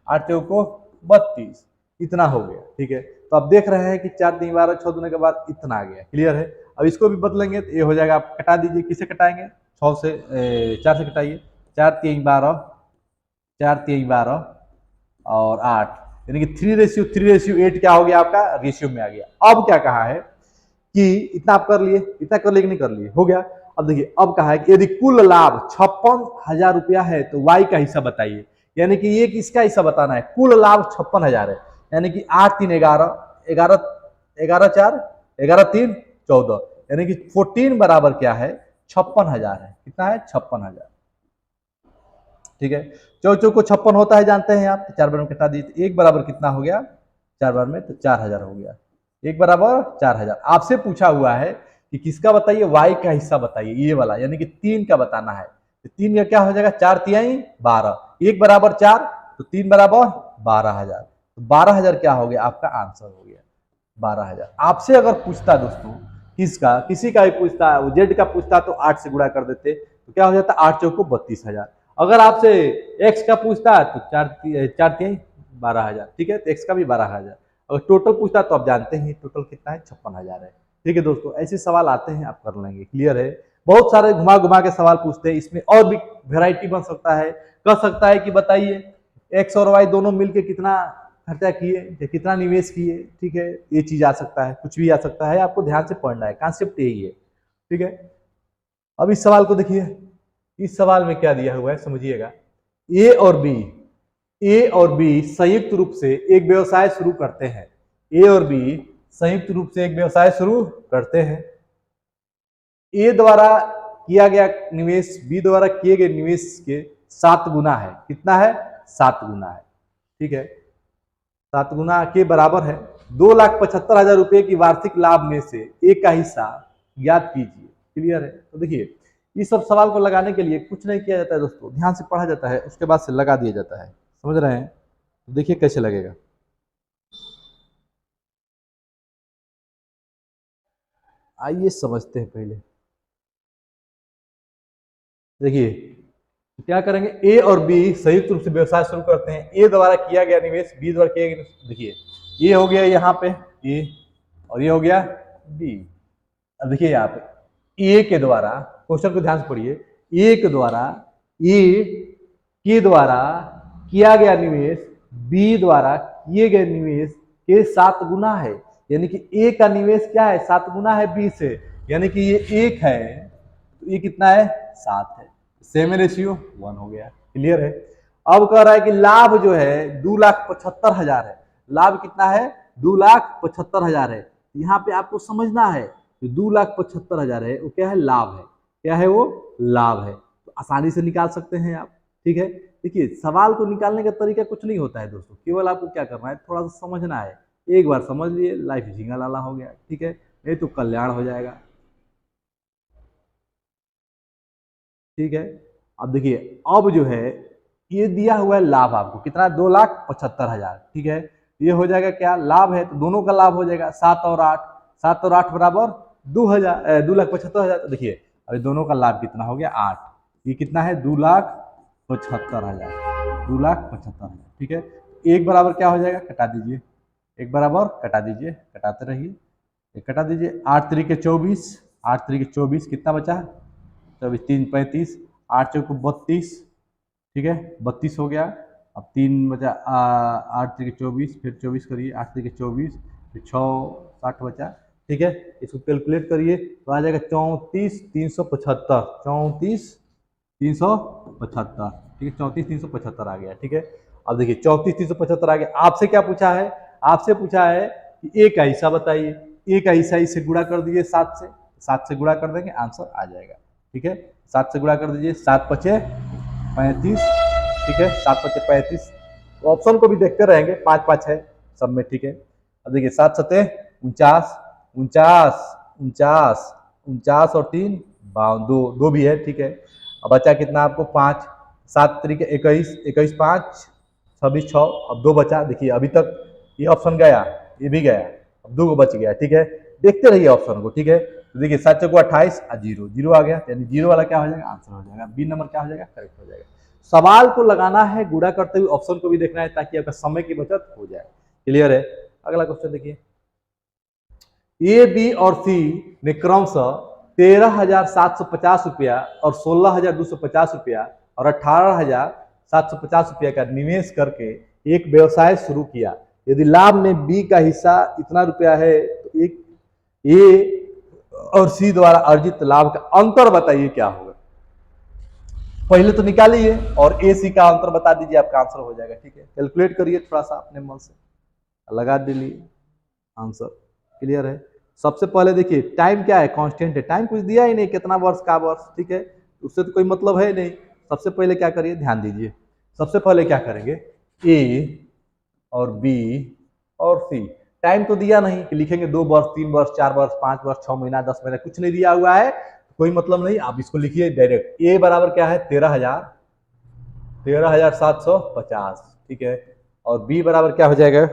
8 को 32, इतना हो गया, ठीक है। तो आप देख रहे हैं कि 4 3 12 6 दुना के बाद इतना आ गया। क्लियर है। अब इसको भी बदलेंगे तो ये हो जाएगा, आप कटा दीजिए, किसे कटाएंगे, 6 से 4 से कटाइए, 4 3 12, 4 3 12 और 8, यानी कि 3:3:8 क्या हो गया आपका, रेशियो में आ गया। अब क्या कहा है कि इतना आप कर लिए, इतना कर लिए कि नहीं कर लिए, हो गया। अब देखिए अब कहा है कि यदि कुल लाभ 56,000 रुपया है तो वाई का हिस्सा बताइए। यानी कि ये किसका हिस्सा बताना है, कुल लाभ 56,000 है, यानी कि 8 3 11 11 11 4 11 3 14, यानी कि 14 बराबर क्या है, 56,000 है। कितना है, 56,000, ठीक है। चौ को 56 होता है, जानते हैं आप, 4 बार में कटा दीजिए, 1 बराबर कितना हो गया, 4 बार में तो 4,000 हो गया, 1 बराबर 4,000। आपसे पूछा हुआ है कि किसका बताइए, वाई का हिस्सा बताइए, ये वाला, यानी कि 3 का बताना है। तो 3 का क्या हो जाएगा, 4 3 12, 1 बराबर 4, तो 3 बराबर 12,000, तो 12,000 क्या हो गया, आपका आंसर हो गया 12,000। आपसे अगर पूछता दोस्तों, किसका, किसी का भी पूछता, जेड का पूछता तो 8 से गुणा कर देते, तो क्या हो जाता, 8 चौको 32,000। अगर आपसे एक्स का पूछता है तो 4 3 12,000, ठीक है, तो एक्स का भी 12,000। अगर टोटल पूछता तो आप जानते हैं टोटल कितना है, 56,000 है। ठीक है दोस्तों, ऐसे सवाल आते हैं, आप कर लेंगे। क्लियर है। बहुत सारे घुमा घुमा के सवाल पूछते हैं, इसमें और भी वेराइटी बन सकता है, कह सकता है कि बताइए एक्स और वाई दोनों मिलकर कितना खर्चा किए या कितना निवेश किए, ठीक है, ये चीज आ सकता है, कुछ भी आ सकता है, आपको ध्यान से पढ़ना है, कॉन्सेप्ट यही है, ठीक है। अब इस सवाल को देखिए, इस सवाल में क्या दिया हुआ है समझिएगा, ए और बी संयुक्त रूप से एक व्यवसाय शुरू करते हैं। ए और बी संयुक्त रूप से एक व्यवसाय शुरू करते हैं। ए द्वारा किया गया निवेश बी द्वारा किए गए निवेश के 7 गुना है। कितना है, 7 गुना है, ठीक है, 7 गुना के बराबर है। 2,75,000 रुपए की वार्षिक लाभ में से एक का हिस्सा ज्ञात कीजिए। क्लियर है। तो देखिए इस सब सवाल को लगाने के लिए कुछ नहीं किया जाता है दोस्तों, ध्यान से पढ़ा जाता है, उसके बाद से लगा दिया जाता है। समझ रहे हैं, तो देखिए कैसे लगेगा। आइए समझते हैं पहले। देखिए क्या करेंगे, ए और बी संयुक्त रूप से व्यवसाय शुरू करते हैं। ए द्वारा किया गया निवेश बी द्वारा किया गया, देखिए ये हो गया यहाँ पे ए, और ये हो गया बी। अब देखिए यहाँ पे ए के द्वारा, क्वेश्चन को ध्यान से पढ़िए, ए के द्वारा, ए के द्वारा किया गया निवेश बी द्वारा किए गए निवेश के 7 गुना है। यानी कि ए का निवेश क्या है, 7 गुना है बी से, यानी कि ये 1 है तो ये कितना है, 7 है। सेम रेशियो 1 हो गया। क्लियर है। अब कह रहा है कि लाभ जो है 2,75,000 है। लाभ कितना है, 2,75,000 है। यहाँ पे आपको समझना है 2,75,000 है वो क्या है, लाभ है। क्या है वो, लाभ है। तो आसानी से निकाल सकते हैं आप। ठीक है। देखिए सवाल को निकालने का तरीका कुछ नहीं होता है दोस्तों, केवल आपको क्या करना है, थोड़ा सा समझना है। एक बार समझ लिए लाइफ झींगा लाला हो गया। ठीक है, नहीं तो कल्याण हो जाएगा। ठीक है। अब देखिए अब जो है ये दिया हुआ है लाभ आपको कितना, 2,75,000। ठीक है, ये हो जाएगा क्या, लाभ है तो दोनों का लाभ हो जाएगा 7 और 8, 7 और 8 बराबर 2,000, 2,75,000। तो देखिए अभी दोनों का लाभ कितना हो गया, 8। ये कितना है, 2,75,000, 2,75,000। ठीक है, एक बराबर क्या हो जाएगा, कटा दीजिए, एक बराबर कटा दीजिए, कटाते रहिए, एक कटा दीजिए। 8 3 के 24, 8 3 के 24 कितना बचा, 24 3 35, 8 चौको 32। ठीक है, 32 हो गया। अब 3 बचा, 8 3 के 24, फिर 24 करिए, 8 3 के 24, फिर 6 60 बचा। ठीक है, इसको कैलकुलेट करिए तो आ जाएगा 34,375, 34,375। ठीक है, 34,375 आ गया। ठीक है, अब देखिए 34,375 आ गया। आपसे क्या पूछा है, आपसे पूछा है कि ए का हिस्सा बताइए। ए का हिस्सा इससे गुणा कर दीजिए 7 से, 7 से गुणा कर देंगे आंसर आ जाएगा। ठीक है, 7 से गुणा कर दीजिए, 7 पचे 35। ठीक है, 7 पचे 35। तो ऑप्शन को भी देखते रहेंगे, 5 5 है सब में। ठीक है, अब देखिए 7 सते 49, 49 49 49 और 3 52, दो दो भी है। ठीक है, अब बचा कितना आपको, 5, 7 तरीके 21, 21 5 26 6, अब 2 बचा। देखिए अभी तक ये ऑप्शन गया, ये भी गया, अब 2 बच गया। ठीक है, देखते रहिए ऑप्शन को। ठीक है, तो देखिए 7 चौको 28 और 0, 0 आ गया, यानी 0 वाला क्या हो जाएगा, आंसर हो जाएगा। बी नंबर क्या हो जाएगा, करेक्ट हो जाएगा। सवाल को लगाना है, गुणा करते हुए ऑप्शन को भी देखना है ताकि आपका समय की बचत हो जाए। क्लियर है। अगला क्वेश्चन देखिए, ए बी और सी ने क्रमशः 13,750 रुपया और 16,250 रुपया और 18,750 रुपया का निवेश करके एक व्यवसाय शुरू किया। यदि लाभ में बी का हिस्सा इतना रुपया है तो एक ए और सी द्वारा अर्जित लाभ का अंतर बताइए क्या होगा। पहले तो निकालिए और ए सी का अंतर बता दीजिए, आपका आंसर हो जाएगा। ठीक है, कैलकुलेट करिए थोड़ा सा अपने मन से, लगा दीजिए आंसर। क्लियर है। सबसे पहले देखिए टाइम क्या है, कांस्टेंट है, टाइम कुछ दिया ही नहीं, कितना वर्ष का वर्ष। ठीक है, उससे तो कोई मतलब है नहीं। सबसे पहले क्या करिए, ध्यान दीजिए, सबसे पहले क्या करेंगे, ए और बी और सी। टाइम तो दिया नहीं कि लिखेंगे 2 वर्ष 3 वर्ष 4 वर्ष 5 वर्ष 6 महीना 10 महीना, कुछ नहीं दिया हुआ है, कोई मतलब नहीं। आप इसको लिखिए डायरेक्ट। ए बराबर क्या है, 13,750। ठीक है, और बी बराबर क्या हो जाएगा,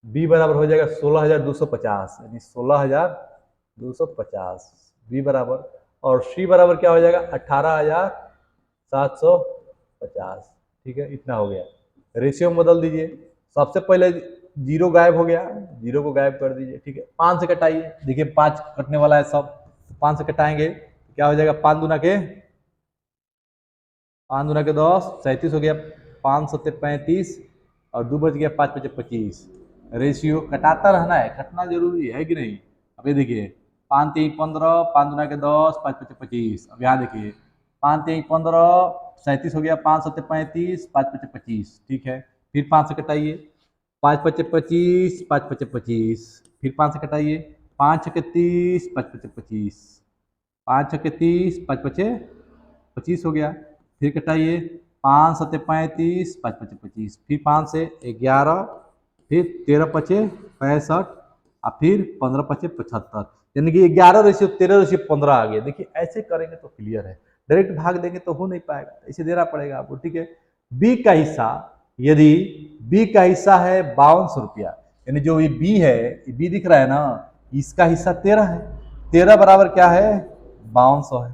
बी बराबर हो जाएगा 16,250, यानी 16,250 बी बराबर। और सी बराबर क्या हो जाएगा, 18,750। ठीक है, इतना हो गया। रेशियो में बदल दीजिए। सबसे पहले 0 गायब हो गया, 0 को गायब कर दीजिए। ठीक है, 5 से कटाइए, देखिए 5 कटने वाला है सब, 5 से कटाएंगे क्या हो जाएगा, 5 दूना के 10, 37 हो गया, 5 सत्ते 35 और 2 बच गया, 5 पचे 25। रेशियो कटाता रहना है, कटना जरूरी है कि नहीं। अब ये देखिए 5 3 15, 5 दूना के 10, 5 पचे 25। अब यहाँ देखिए 5 3 15, 37 हो गया, 5 सत्ते 35, 5 पचे 25। ठीक है, फिर 5 से कटाइए, 5 पचे 25, 5 पचे 25, फिर 5 से कटाइए, 5 छके 30, 5 पचे 25, 5 छके 30, 5 पचे 25 हो गया। फिर कटाइए, 5 सत्ते 35, 5 पचे 25, फिर 5 से 11, फिर 13 पचे 65 और फिर 15 पचे 75, यानी कि 11 रेशियो 13 रेशियो 15 आ गया। देखिए ऐसे करेंगे तो क्लियर है, डायरेक्ट भाग देंगे तो हो नहीं पाएगा, इसे देना पड़ेगा आपको। ठीक है, बी का हिस्सा, यदि बी का हिस्सा है 5200 रुपया, यानी जो ये बी है, ये बी दिख रहा है ना, इसका हिस्सा 13 है। 13 बराबर क्या है, 5200 है।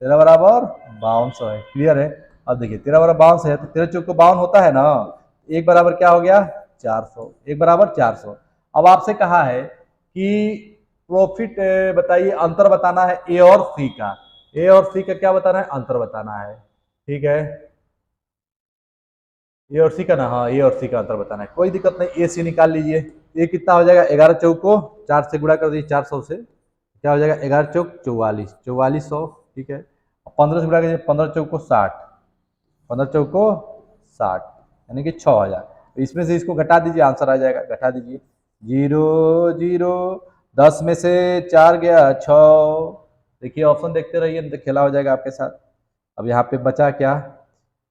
13 बराबर 5200 है। क्लियर है। अब देखिए 13 बराबर 5200 है तो 13 चौक को 52 होता है ना, एक बराबर क्या हो गया, 400, एक बराबर 400। अब आपसे कहा है कि प्रॉफिट बताइए, अंतर बताना है ए और सी का। ए और सी का क्या बताना है, अंतर बताना है। ठीक है, ए और सी का ना, हाँ ए और सी का अंतर बताना है, कोई दिक्कत नहीं। ए सी निकाल लीजिए। ए कितना हो जाएगा, 11 चौको 4 से गुणा कर दीजिए, 400 से क्या हो जाएगा, 11 चौक 44, 4400, ठीक है। 15 से गुणा कीजिए, 15 चौको 60, 15 चौको 60, यानी कि 6000। तो इसमें से इसको घटा दीजिए, आंसर आ जाएगा, घटा दीजिए। 0 0, 10 में से 4 गया 6। देखिए ऑप्शन देखते रहिए, तो खेला हो जाएगा आपके साथ। अब यहाँ पे बचा क्या,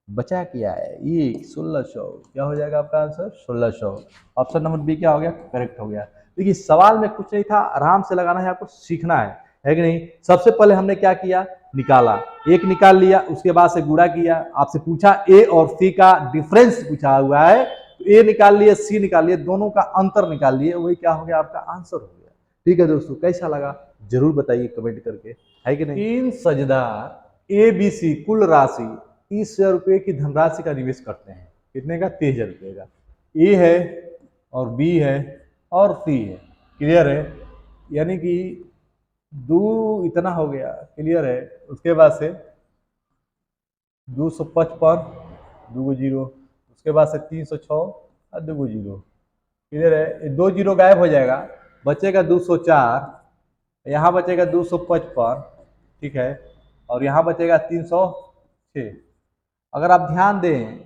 बचा क्या है, ये 1600, क्या हो जाएगा आपका आंसर 1600। ऑप्शन नंबर बी क्या हो गया, करेक्ट हो गया। देखिए सवाल में कुछ नहीं था, आराम से लगाना है, आपको सीखना है कि नहीं। सबसे पहले हमने क्या किया, निकाला, एक निकाल लिया, उसके बाद से गुणा किया। आपसे पूछा ए और सी का डिफरेंस पूछा हुआ है, तो ए निकाल लिए, सी निकाल लिए, दोनों का अंतर निकाल लिए, वही क्या हो गया, आपका आंसर हो गया। ठीक है दोस्तों, कैसा लगा जरूर बताइए कमेंट करके, है कि नहीं। 3 सजदार ए बी सी कुल राशि 30,000 रुपये की धनराशि का निवेश करते हैं। कितने का, 30,000 रुपये का। ए है और बी है और सी है, क्लियर है। यानी कि दो इतना हो गया, क्लियर है। उसके बाद से 255, 2 जीरो, उसके बाद से 306 और 2 जीरो, क्लियर है। 2 जीरो गायब हो जाएगा, बचेगा 204, यहाँ बचेगा 255, ठीक है, और यहाँ बचेगा 306। अगर आप ध्यान दें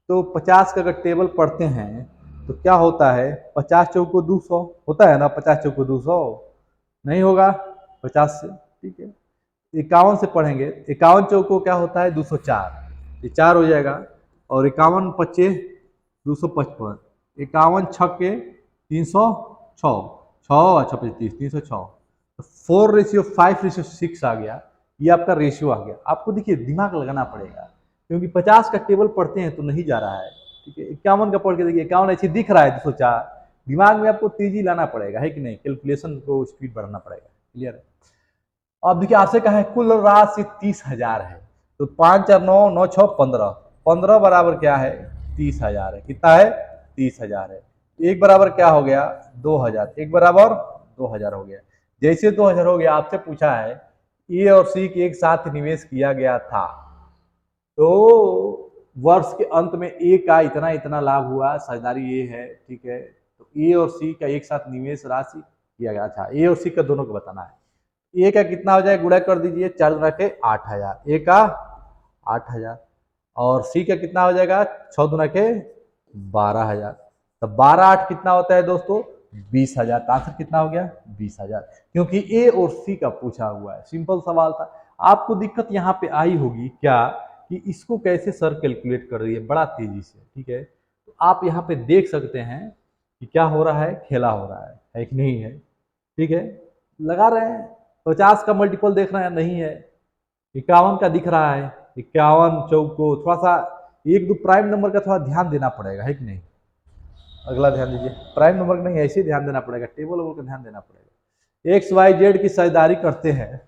तो 50 का अगर टेबल पढ़ते हैं तो क्या होता है, 50 चौको 200 होता है ना, 50 चौको 200 नहीं होगा 50 से, ठीक है। 51 से पढ़ेंगे, 51 चौको क्या होता है 204, ये 4 हो जाएगा, और 51 पच्चे 255, 51 छक्के 306, 6 अच्छा 35 306, तो 4:5:6 आ गया, ये आपका रेशियो आ गया। आपको देखिए दिमाग लगाना पड़ेगा, क्योंकि 50 का टेबल पढ़ते हैं तो नहीं जा रहा है, ठीक है। 51 का पढ़ के देखिए, 51 ऐसे दिख रहा है 204, दिमाग में आपको तेजी लाना पड़ेगा, है कि नहीं, कैलकुलेशन को स्पीड बढ़ाना पड़ेगा, क्लियर है। अब देखिए आपसे कहा है कुल राशि 30,000 है, तो 5 और 9, 9 6 15, 15 बराबर क्या है 30,000 है, कितना है 30,000 है। एक बराबर क्या हो गया 2,000, एक बराबर 2,000 हो गया। जैसे 2,000 हो गया, आपसे पूछा है ए और सी के एक साथ निवेश किया गया था, तो वर्ष के अंत में ए का इतना इतना लाभ हुआ, साझेदारी ए है, ठीक है। तो ए और सी का एक साथ निवेश राशि किया गया था, ए और सी का दोनों को बताना है। ए का कितना हो जाए, गुणा कर दीजिए, 4 गुणा के 8,000, ए का 8,000, और सी का कितना हो जाएगा 6 गुणा के 12,000, तो 12 8 कितना होता है दोस्तों 20,000, तो आंसर कितना हो गया 20,000, क्योंकि ए और सी का पूछा हुआ है, सिंपल सवाल था। आपको दिक्कत यहाँ पे आई होगी क्या, कि इसको कैसे सर कैलकुलेट कर रही है बड़ा तेजी से, ठीक है। तो आप यहाँ पे देख सकते हैं कि क्या हो रहा है, खेला हो रहा है कि नहीं है, ठीक है। लगा रहे हैं, 50 का मल्टीपल देख रहे हैं, नहीं है। 51 का दिख रहा है, 51 चौको, थोड़ा सा एक दो प्राइम नंबर का थोड़ा ध्यान देना पड़ेगा, है कि नहीं। अगला ध्यान दीजिए, प्राइम नंबर नहीं, ऐसे ही ध्यान देना पड़ेगा, टेबल वोबल का ध्यान देना पड़ेगा। एक्स वाई जेड की साझेदारी करते हैं,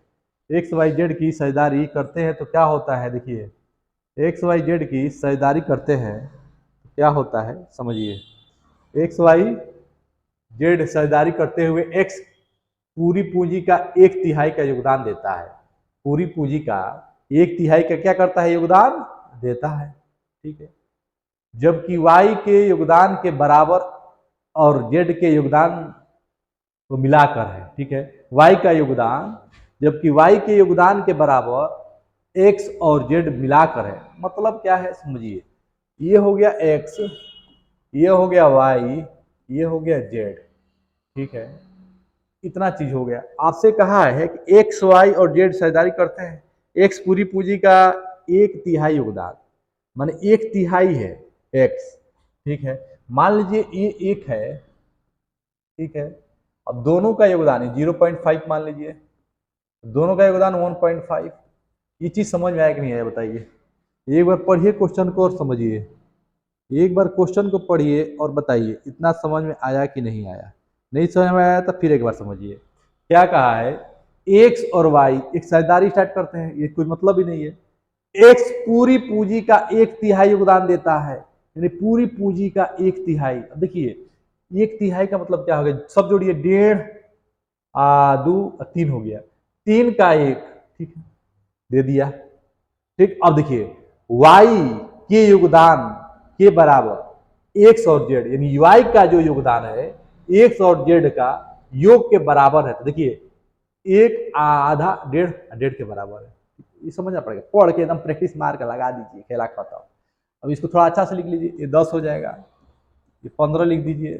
एक्स वाई जेड की साझेदारी करते हैं तो क्या होता है, देखिए एक्स वाई जेड की साझेदारी करते हैं तो क्या होता है, समझिए। एक्स वाई जेड साझेदारी करते हुए एक्स पूरी पूंजी का 1/3 का योगदान देता है, पूरी पूंजी का 1/3 का क्या करता है, योगदान देता है, ठीक है। जबकि वाई के योगदान के बराबर और जेड के योगदान को मिलाकर है, ठीक है। वाई का योगदान, जबकि वाई के योगदान के बराबर एक्स और जेड मिलाकर है, मतलब क्या है समझिए। ये हो गया एक्स, ये हो गया वाई, ये हो गया जेड, ठीक है। इतना चीज हो गया। आपसे कहा है कि एक्स वाई और जेड साझेदारी करते हैं, एक्स पूरी पूंजी का 1/3 योगदान, माने 1/3 है एक्स, ठीक है। मान लीजिए ये एक है, ठीक है। अब दोनों का योगदान है 0.5 मान लीजिए, दोनों का योगदान 1.5। ये चीज समझ में आया कि नहीं आया बताइए। एक बार पढ़िए क्वेश्चन को और समझिए, एक बार क्वेश्चन को पढ़िए और बताइए इतना समझ में आया कि नहीं आया। नहीं समझ में आया तो फिर एक बार समझिए। क्या कहा है, एक्स और वाई एक साझेदारी स्टार्ट करते हैं, ये कोई मतलब ही नहीं है। एक्स पूरी पूंजी का 1/3 योगदान देता है, यानी पूरी पूंजी का 1/3। देखिए 1/3 का मतलब क्या हो गया, सब जोड़िए, 1.5 2 3 हो गया, 3 का 1, ठीक है, दे दिया, ठीक। अब देखिए वाई के योगदान के बराबर एक्स और जेड, यानी यूआई का जो योगदान है एक्स और जेड का योग के बराबर है। तो देखिए एक आधा डेढ़ डेढ़ के बराबर है, ये समझना पड़ेगा, पढ़ के एकदम प्रैक्टिस मार के लगा दीजिए, खेला खत्म। अब इसको थोड़ा अच्छा से लिख लीजिए, ये 10 हो जाएगा, ये 15 लिख दीजिए,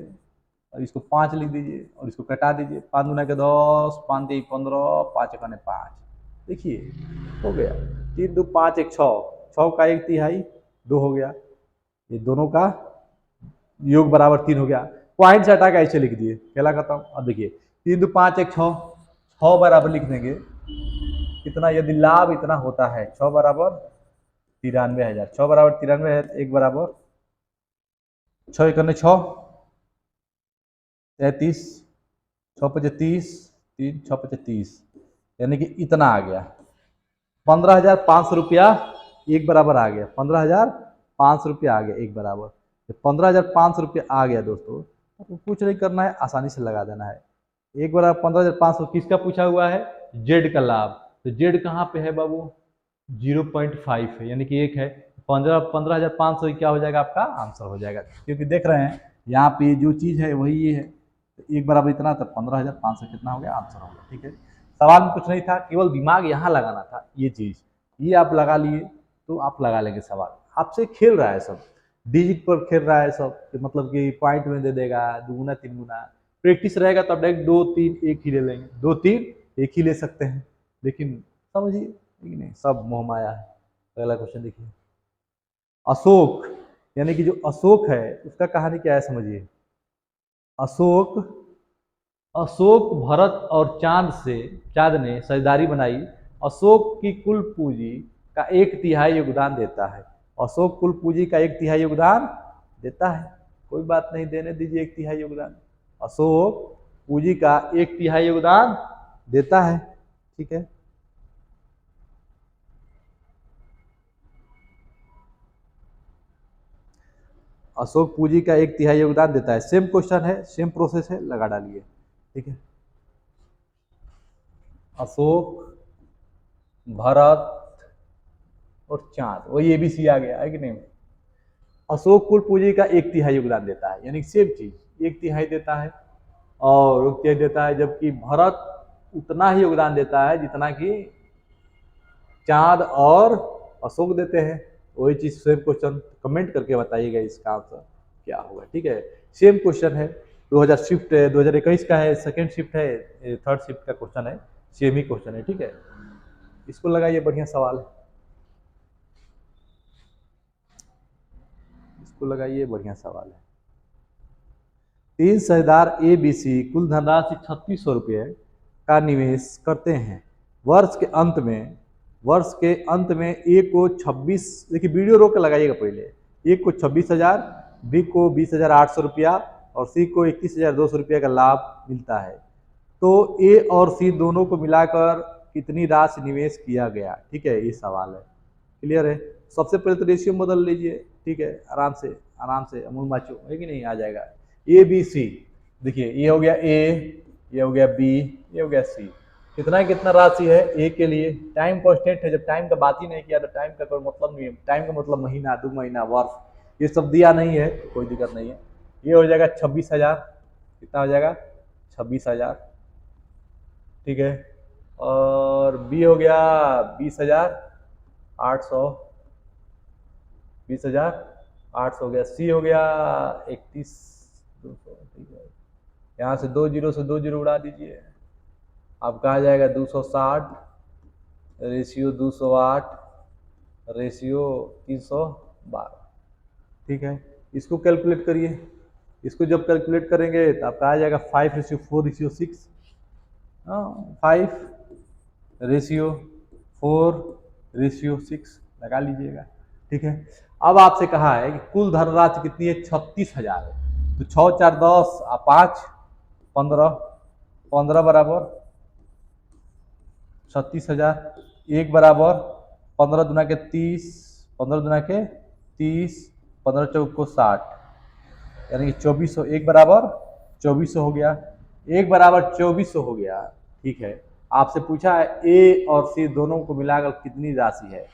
और इसको 5 लिख दीजिए, और इसको कटा दीजिए, 5 दूना के 10, 5 3 15, 5 1 5। देखिए हो गया, 3 2 5 1 6, 6 का 1/3 2 हो गया, ये दोनों का योग बराबर 3 हो गया। पॉइंट से हटा के ऐसे लिख दिए, खेला खत्म। अब देखिए 3 2 5 1 6, 6 बराबर लिख देंगे कितना, यदि लाभ इतना होता है 6 बराबर 93,000, 6 बराबर 93,000, 1 बराबर 6 1 6 33, 6 5 30, 3 6 5 30, यानी कि इतना आ गया 15,500 रुपया एक बराबर आ गया, 15,500 रुपया आ गया एक बराबर। 15,500 रुपया आ गया दोस्तों, तो कुछ नहीं करना है, आसानी से लगा देना है। एक बराबर 15,500 किसका पूछा हुआ है, जेड का लाभ, तो जेड कहाँ पे है बाबू, 0.5 है, यानी कि 1 है। 15,500 क्या हो जाएगा, आपका आंसर हो जाएगा, क्योंकि देख रहे हैं यहाँ पे जो चीज़ है वही ये है, तो एक बराबर इतना, तो 15,500 कितना हो गया, आंसर हो गया। ठीक है, सवाल में कुछ नहीं था, केवल दिमाग यहाँ लगाना था, ये चीज़ ये आप लगा लिए तो आप लगा लेंगे। सवाल आपसे खेल रहा है, सब डिजिट पर खेल रहा है सब, मतलब कि पॉइंट में दे देगा, 2 गुना 3 गुना। प्रैक्टिस रहेगा तो आप डायरेक्ट 2 3 1 ही ले लेंगे, 2 3 1 ही ले सकते हैं, लेकिन समझिए नहीं, सब मोह माया है। अगला क्वेश्चन देखिए, अशोक, यानी कि जो अशोक है उसका कहानी क्या है समझिए। अशोक अशोक भरत और चांद ने साझेदारी बनाई, अशोक की कुल पूंजी का 1/3 योगदान देता है। अशोक कुल पूंजी का 1/3 योगदान देता है, कोई बात नहीं, देने दीजिए 1/3 योगदान। अशोक पूंजी का 1/3 योगदान देता है, ठीक है। अशोक पूंजी का 1/3 योगदान देता है, सेम क्वेश्चन है, सेम प्रोसेस है, लगा डालिए, ठीक है। अशोक भरत और चांद, वही ABC आ गया है कि नहीं। अशोक कुल पूंजी का 1/3 योगदान देता है, यानी सेम चीज 1/3 देता है, और 1/3 देता है, जबकि भरत उतना ही योगदान देता है जितना कि चांद और अशोक देते हैं। वही चीज सेम क्वेश्चन, कमेंट करके बताइएगा इसका आंसर क्या होगा, ठीक है। सेम क्वेश्चन है, 2000 शिफ्ट है, 2021 का है, सेकेंड शिफ्ट है, थर्ड शिफ्ट का क्वेश्चन है, सेम ही क्वेश्चन है, ठीक है। इसको लगाइए, बढ़िया सवाल है, इसको लगाइए, बढ़िया सवाल है। 3 साझेदार ABC कुल धनराशि 3600 रुपये का निवेश करते हैं। वर्ष के अंत में ए को 26, देखिए वीडियो रोक के लगाइएगा पहले, ए को 26,000, बी को 20,800 रुपया और सी को 21,200 रुपया का लाभ मिलता है। तो ए और सी दोनों को मिलाकर कितनी राशि निवेश किया गया, ठीक है, ये सवाल है। क्लियर है, सबसे पहले तो रेशियो बदल लीजिए, ठीक है, आराम से अमूल माचो है कि नहीं, आ जाएगा। ABC, देखिए ये हो गया ए, ये हो गया बी, ये हो गया सी, कितना राशि है ए के लिए, टाइम कांस्टेंट है, जब टाइम का बात ही नहीं किया तो टाइम का कोई मतलब नहीं है, टाइम का मतलब महीना, 2 महीना, वर्ष, ये सब दिया नहीं है, कोई दिक्कत नहीं है। ये हो जाएगा 26,000, कितना हो जाएगा 26,000, ठीक है। और बी हो गया 20,800, 20,800 हो गया। सी हो गया 31,200, ठीक है। यहाँ से 2 जीरो से 2 जीरो उड़ा दीजिए, आपका आ जाएगा 260, रेशियो 208, रेशियो 312, ठीक है। इसको कैलकुलेट करिए, इसको जब कैलकुलेट करेंगे तो आपका आ जाएगा 5:4:6, 5:4:6 लगा लीजिएगा, ठीक है। अब आपसे कहा है कि कुल धनराशि कितनी है, 36,000 है, तो 6 4 10 5 15, 15 बराबर 36,000, 1 बराबर 15 दुना के 30, 15 दुना के 30, 15 चौक को 60, यानी कि 2400, 1 बराबर 2400 हो गया, 1 बराबर 2400 हो गया, ठीक है। आपसे पूछा है ए और सी दोनों को मिलाकर कितनी राशि है,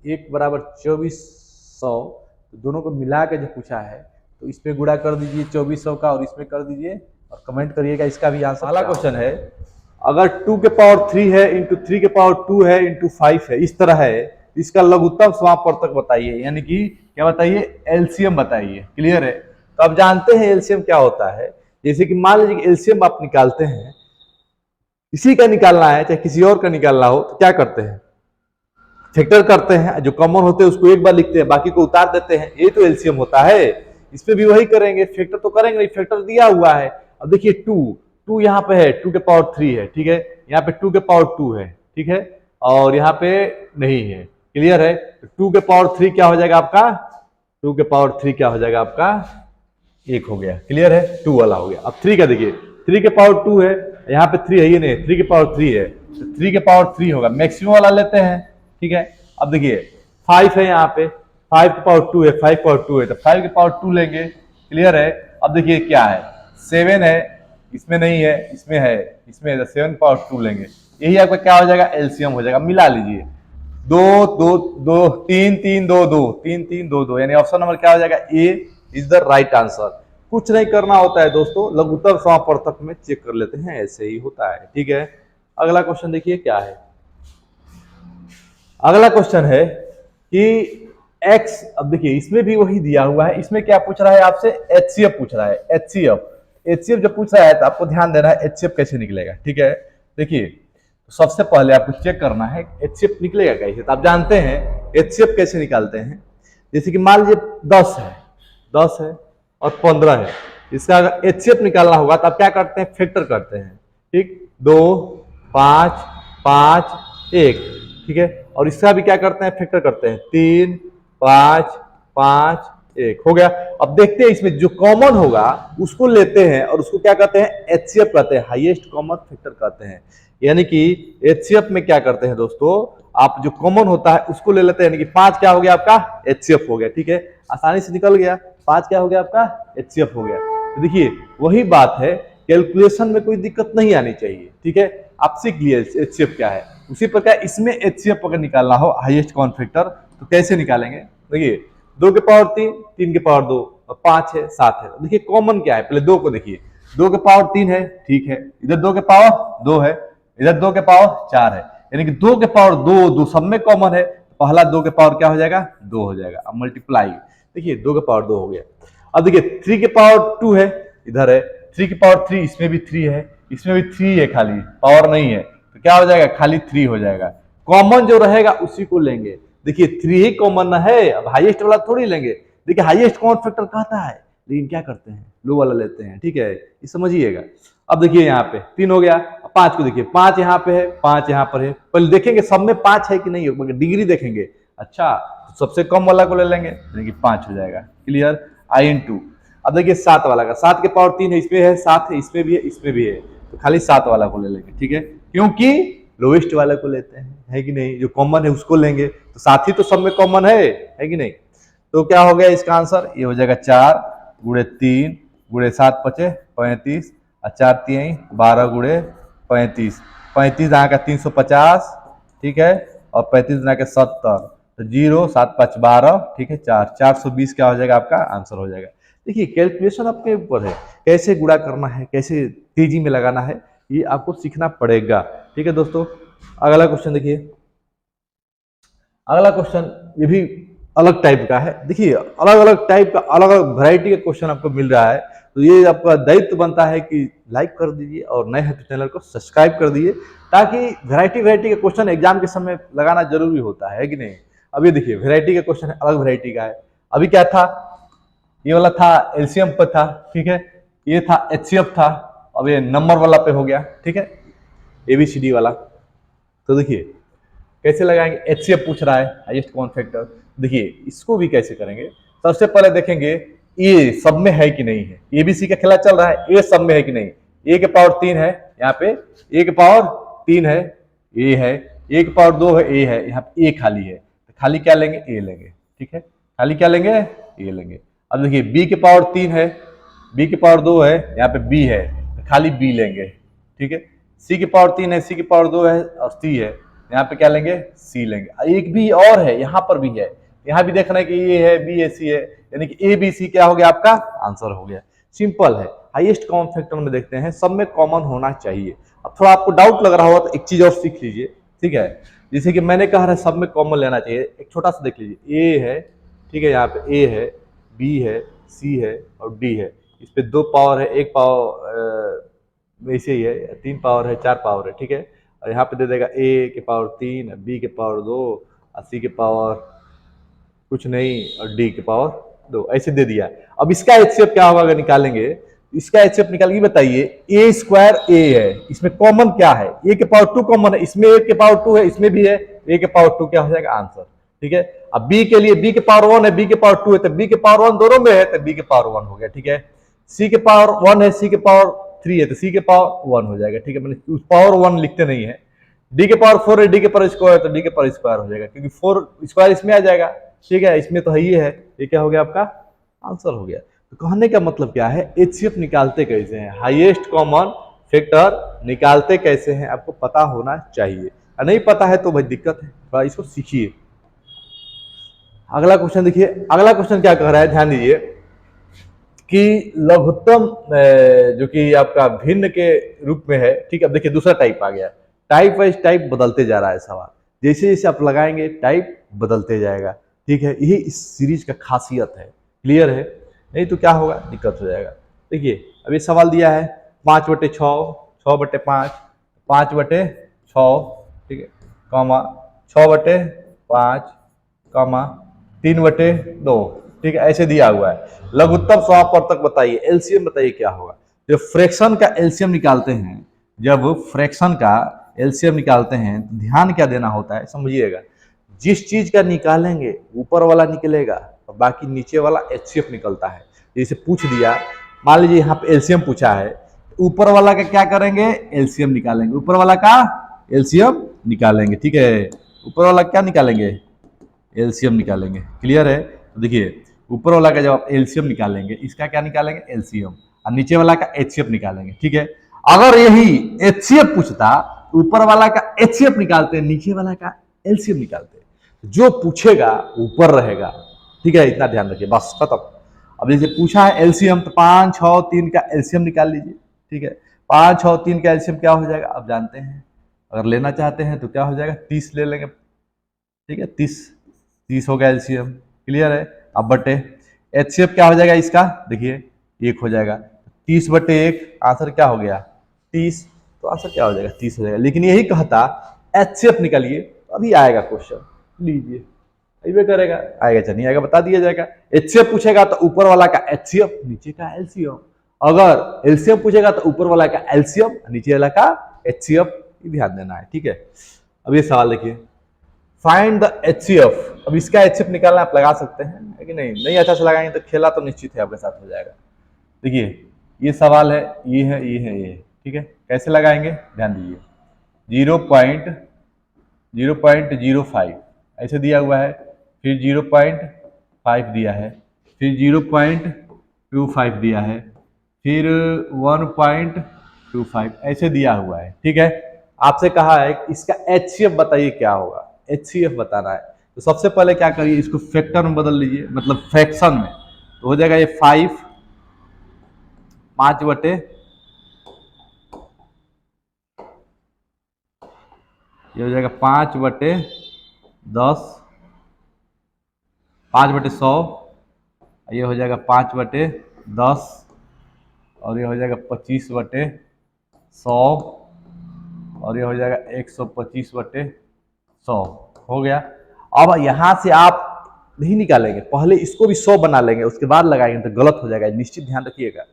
1 बराबर 2400 तो दोनों को मिला के जो पूछा है तो इस पे गुणा कर दीजिए 2400 का और इसमें कर दीजिए और कमेंट करिएगा इसका भी आंसर। पहला क्वेश्चन है, अगर 2 के पावर 3 है इंटू 3 के पावर 2 है इंटू 5 है, इस तरह है, इसका लघुत्तम समापवर्तक बताइए, यानी कि क्या बताइए, एलसीएम बताइए। क्लियर है? तो आप जानते हैं एलसीएम क्या होता है। जैसे कि मान लीजिए एलसीएम आप निकालते हैं, किसी का निकालना है चाहे किसी और का निकालना हो, तो क्या करते हैं, फैक्टर करते हैं, जो कॉमन होते हैं उसको एक बार लिखते हैं, बाकी को उतार देते हैं, ये तो एलसीएम होता है। इसमें भी वही करेंगे, फैक्टर तो करेंगे नहीं, फैक्टर दिया हुआ है। अब देखिए 2 यहाँ पे है, 2 के पावर 3 है, ठीक है, यहाँ पे 2 के पावर 2 है, ठीक है, और यहाँ पे नहीं है। क्लियर है? तो 2 के पावर 3 क्या हो जाएगा आपका, 2 के पावर 3 क्या हो जाएगा आपका, 1 हो गया। क्लियर है? 2 वाला हो गया। अब 3 का देखिए, 3 के पावर 2 है, यहाँ पे 3 है ही नहीं, 3 के पावर 3 है, तो 3 के पावर 3 होगा, मैक्सिमम वाला लेते हैं। ठीक है, अब देखिए 5 है, यहाँ पे 5 के पावर 2 है, 5 पावर 2 है, तो 5 के पावर 2 लेंगे। क्लियर है? अब देखिए क्या है, 7 है, इसमें नहीं है, इसमें है, इसमें है, तो 7 पावर 2 लेंगे। यही आपका क्या हो जाएगा, एलसीएम हो जाएगा। मिला लीजिए, 2 2 2 3 3 2 2 3 3 2 2, यानी ऑप्शन नंबर क्या हो जाएगा, ए इज द राइट आंसर। कुछ नहीं करना होता है दोस्तों, लघुत्तम समापवर्तक में चेक कर लेते हैं, ऐसे ही होता है। ठीक है, अगला क्वेश्चन देखिए क्या है। अगला क्वेश्चन है कि x, अब देखिए इसमें भी वही दिया हुआ है, इसमें क्या पूछ रहा है आपसे, एचसीएफ पूछ रहा है। एचसीएफ जब पूछ रहा है तो आपको ध्यान देना है एचसीएफ कैसे निकलेगा। ठीक है, देखिए तो सबसे पहले आपको चेक करना है एचसीएफ निकलेगा कैसे। तो आप जानते हैं एचसीएफ कैसे निकालते हैं। जैसे कि मान लीजिए 10 है और 15 है, इसका अगर एचसीएफ निकालना होगा तो आप क्या करते हैं, फैक्टर करते हैं। ठीक, 2 5 5 1, ठीक है, और इसका भी क्या करते हैं, फैक्टर करते हैं, 3 5 5 1, हो गया। अब देखते हैं इसमें जो कॉमन होगा उसको लेते हैं और उसको क्या कहते हैं, एचसीएफ कहते हैं, हाईएस्ट कॉमन फैक्टर कहते हैं। यानी कि एचसीएफ में क्या करते हैं दोस्तों, आप जो कॉमन होता है उसको ले लेते हैं, यानी कि 5 क्या हो गया आपका, एचसीएफ हो गया। ठीक है, आसानी से निकल गया, 5 क्या हो गया आपका, एचसीएफ हो गया। तो देखिए वही बात है, कैलकुलेशन में कोई दिक्कत नहीं आनी चाहिए। ठीक है, आप सीख लिए एचसीएफ क्या है। उसी प्रकार इसमें एचसीएफ अगर निकालना हो, हाईएस्ट कॉमन फैक्टर, तो कैसे निकालेंगे। देखिए 2 के पावर 3, 3 के पावर 2 और 5 है, 7 है। देखिए कॉमन क्या है, पहले 2 को देखिए, 2 के पावर 3 है, ठीक है, इधर 2 के पावर 2 है, इधर 2 के पावर 4 है, यानी कि 2 के पावर 2 सब में कॉमन है। पहला 2 के पावर क्या हो जाएगा, 2 हो जाएगा। अब मल्टीप्लाई, देखिए 2 के पावर 2 हो गया। अब देखिए 3 के पावर 2 है, इधर है, 3 के पावर 3, इसमें भी 3 है, इसमें भी 3 है, खाली पावर नहीं है, तो क्या हो जाएगा, खाली 3 हो जाएगा। कॉमन जो रहेगा उसी को लेंगे। देखिए 3 ही कॉमन है, अब हाईएस्ट वाला थोड़ी लेंगे। देखिए हाईएस्ट कॉमन फैक्टर कहता है, लेकिन क्या करते हैं, लो वाला लेते हैं। ठीक है, ये समझिएगा। अब देखिए यहाँ पे 3 हो गया, 5 को देखिए, 5 यहाँ पे है, 5 यहाँ पर है, पहले देखेंगे सब में 5 है कि नहीं, मगर डिग्री देखेंगे। अच्छा, तो सबसे कम वाला को ले लेंगे, यानी कि 5 हो जाएगा। Clear, I/2। अब देखिए 7 वाला का, 7 के पावर 3 है, इसमें है, 7 है, इसमें भी है, इसमें भी है, तो खाली 7 वाला को ले लेंगे। ठीक है, क्योंकि लोएस्ट वाले को लेते हैं, है कि नहीं, जो कॉमन है उसको लेंगे, तो साथ ही तो सब में कॉमन है कि नहीं। तो क्या हो गया इसका आंसर, ये हो जाएगा 4 गुणे 3 गुणे 7 पचे 35 और 4 3 12 गुणे 35, 35 यहाँ का 350, ठीक है, और 35 यहाँ का 70, तो 0 7 5 12, ठीक है, 420 क्या हो जाएगा आपका आंसर हो जाएगा। देखिए कैलकुलेशन आपके ऊपर है, कैसे गुणा करना है, कैसे तेजी में लगाना है, ये आपको सीखना पड़ेगा। ठीक है दोस्तों, अगला क्वेश्चन देखिए। अगला क्वेश्चन ये भी अलग टाइप का है। देखिए अलग अलग टाइप का, अलग अलग वैरायटी का क्वेश्चन आपको मिल रहा है, तो ये आपका दायित्व बनता है कि लाइक कर दीजिए और नए हैं तो चैनल को सब्सक्राइब कर दीजिए, ताकि वैरायटी के क्वेश्चन एग्जाम के समय लगाना जरूरी होता है कि नहीं। अब ये देखिए वैरायटी का क्वेश्चन है, अलग वैरायटी का है। अभी क्या था, ये वाला था एलसीएम पर था, ठीक है, ये था एचसीएफ था, अब ये नंबर वाला पे हो गया। ठीक है, एबीसीडी वाला। तो देखिए कैसे लगाएंगे, एचसीएफ पूछ रहा है, हाईएस्ट कॉमन फैक्टर। देखिए इसको भी कैसे करेंगे, सबसे पहले देखेंगे ए सब में है कि नहीं है, एबीसी का खेला चल रहा है, ए सब में है कि नहीं। ए के पावर 3 है, यहाँ पे ए के पावर 3 है, ए है, ए के पावर 2 है, ए है, यहाँ पे ए खाली है, तो खाली क्या लेंगे, ए लेंगे। ठीक है, खाली क्या लेंगे, ए लेंगे। अब देखिए बी के पावर 3 है, बी के पावर 2 है, यहाँ पे बी है, तो खाली बी लेंगे। ठीक है, सी के पावर 3 है, सी के पावर 2 है और सी है, यहाँ पे क्या लेंगे, सी लेंगे। एक भी और है, यहाँ पर भी है, यहाँ भी देखना है कि ए है, बी है, सी है, यानी कि ए बी सी क्या हो गया, आपका आंसर हो गया। सिंपल है। हाईएस्ट कॉमन फैक्टर में देखते हैं, सब में कॉमन होना चाहिए। अब थोड़ा आपको डाउट लग रहा होगा तो एक चीज और सीख लीजिए, ठीक है। जैसे कि मैंने कहा है सब में कॉमन लेना चाहिए, एक छोटा सा देख लीजिए, ए है, ठीक है, यहाँ पे ए है, बी है, सी है और डी है। इस पे 2 पावर है, 1 पावर वैसे ही है, 3 पावर है, 4 पावर है, ठीक है। और यहाँ पे दे देगा ए के पावर 3, बी के पावर 2 और सी के पावर कुछ नहीं और डी के पावर 2, ऐसे दे दिया। अब इसका एचसीएफ क्या होगा अगर निकालेंगे, इसका एचसीएफ निकाल के बताइए। ए स्क्वायर ए है, इसमें कॉमन क्या है, ए के पावर 2 कॉमन है, इसमें ए के पावर 2 है, इसमें भी है, ए के पावर 2 क्या हो जाएगा, आंसर, ठीक है। अब बी के लिए बी के पावर 1 है, बी के पावर 2 है, तो बी के पावर 1 दोनों में है तो बी के पावर 1 हो गया, ठीक है। सी के पावर 1 है, सी के पावर 3 है, तो सी के पावर 1 हो जाएगा, ठीक है। मैंने उस पावर 1 लिखते नहीं है। डी के पावर 4 है, डी के पावर स्क्वायर है, तो डी के पावर स्क्वायर हो जाएगा, क्योंकि 4 स्क्वायर इसमें आ जाएगा, ठीक है। इसमें तो है ही है, ये क्या हो गया, आपका आंसर हो गया। तो कहने का मतलब क्या है, एचसीएफ निकालते कैसे हैं, हाईएस्ट कॉमन फैक्टर निकालते कैसे हैं, आपको पता होना चाहिए। नहीं पता है तो भाई दिक्कत है, थोड़ा इसको सीखिए। अगला क्वेश्चन देखिए, अगला क्वेश्चन क्या कह रहा है, ध्यान दीजिए कि लघुत्तम जो कि आपका भिन्न के रूप में है, ठीक है। अब देखिए दूसरा टाइप आ गया, टाइप वाइज टाइप बदलते जा रहा है सवाल, जैसे जैसे आप लगाएंगे टाइप बदलते जाएगा, ठीक है। यही इस सीरीज का खासियत है, क्लियर है, नहीं तो क्या होगा, दिक्कत हो जाएगा। देखिए अब ये सवाल दिया है 5/6, 6/5, 5/6, ठीक है, कॉमा 6/5, कॉमा 3/2, ठीक है, ऐसे दिया हुआ है। लघुत्तम समापवर्तक बताइए, एलसीएम बताइए क्या होगा। जब फ्रैक्शन का एलसीएम निकालते हैं, जब फ्रैक्शन का एलसीएम निकालते हैं तो ध्यान क्या देना होता है, समझिएगा। जिस चीज का निकालेंगे ऊपर वाला निकलेगा और बाकी नीचे वाला एचसीएफ निकलता है। जैसे पूछ दिया, मान लीजिए यहाँ पे एलसीएम पूछा है, ऊपर वाला का क्या करेंगे, एलसीएम निकालेंगे, ऊपर वाला का एलसीएम निकालेंगे, ठीक है। ऊपर वाला क्या निकालेंगे, एलसीएम निकालेंगे, क्लियर है। तो देखिए ऊपर वाला का जब आप एलसीएम निकालेंगे, इसका क्या निकालेंगे, एलसीएम, और नीचे वाला का एचसीएफ निकालेंगे, ठीक है। अगर यही एचसीएफ पूछता, ऊपर वाला का एचसीएफ निकालते, नीचे वाला का एलसीएम निकालते, जो पूछेगा ऊपर रहेगा, ठीक है, इतना ध्यान रखिए, बस खत्म। अब जैसे पूछा है एलसीएम, तो 5, 6, 3 का एलसीएम निकाल लीजिए, ठीक है। 5, 6, 3 का एलसीएम क्या हो जाएगा, आप जानते हैं, अगर लेना चाहते हैं तो क्या हो जाएगा, 30 ले लेंगे, ठीक है, 30 हो गया एलसीएम, क्लियर है। अब बटे एचसीएफ क्या हो जाएगा इसका, देखिए 1 हो जाएगा, 30/1, आंसर क्या हो गया, 30, तो आंसर क्या हो जाएगा, 30 हो जाएगा। लेकिन यही कहता एचसीएफ निकालिए, तो अभी आएगा क्वेश्चन, लीजिए अभी करेगा, आएगा चाहे नहीं आएगा बता दिया जाएगा। एचसीएफ पूछेगा तो ऊपर वाला का एचसीएफ, नीचे का एलसीएम। अगर एलसीएम पूछेगा तो ऊपर वाला का एलसीएम, नीचे वाला का एचसीएफ, ध्यान देना है, ठीक है। अब ये सवाल देखिए, फाइंड द एचसीएफ। अब इसका एचसीएफ निकालना आप लगा सकते हैं, है कि नहीं अच्छा से लगाएंगे तो खेला तो निश्चित है आपके साथ हो जाएगा। देखिए ये सवाल है, ये है, ये है, ये है, ठीक है। कैसे लगाएंगे, ध्यान दीजिए, 0.05 ऐसे दिया हुआ है, फिर 0.5 दिया है, फिर 0.25 दिया है, फिर 1.25 ऐसे दिया हुआ है, ठीक है। आपसे कहा है कि इसका एचसीएफ बताइए क्या होगा, एचसीएफ बताना है। तो सबसे पहले क्या करिए, इसको फैक्टर में बदल लीजिए, मतलब फ्रैक्शन में, तो हो जाएगा ये 5 बटे ये हो जाएगा 5/10, 5/100, ये हो जाएगा 5/10, और ये हो जाएगा 25/100, और ये हो जाएगा 125/100 हो गया। अब यहां से आप नहीं निकालेंगे, पहले इसको भी 100 बना लेंगे, उसके बाद लगाएंगे तो गलत हो जाएगा, निश्चित ध्यान रखिएगा।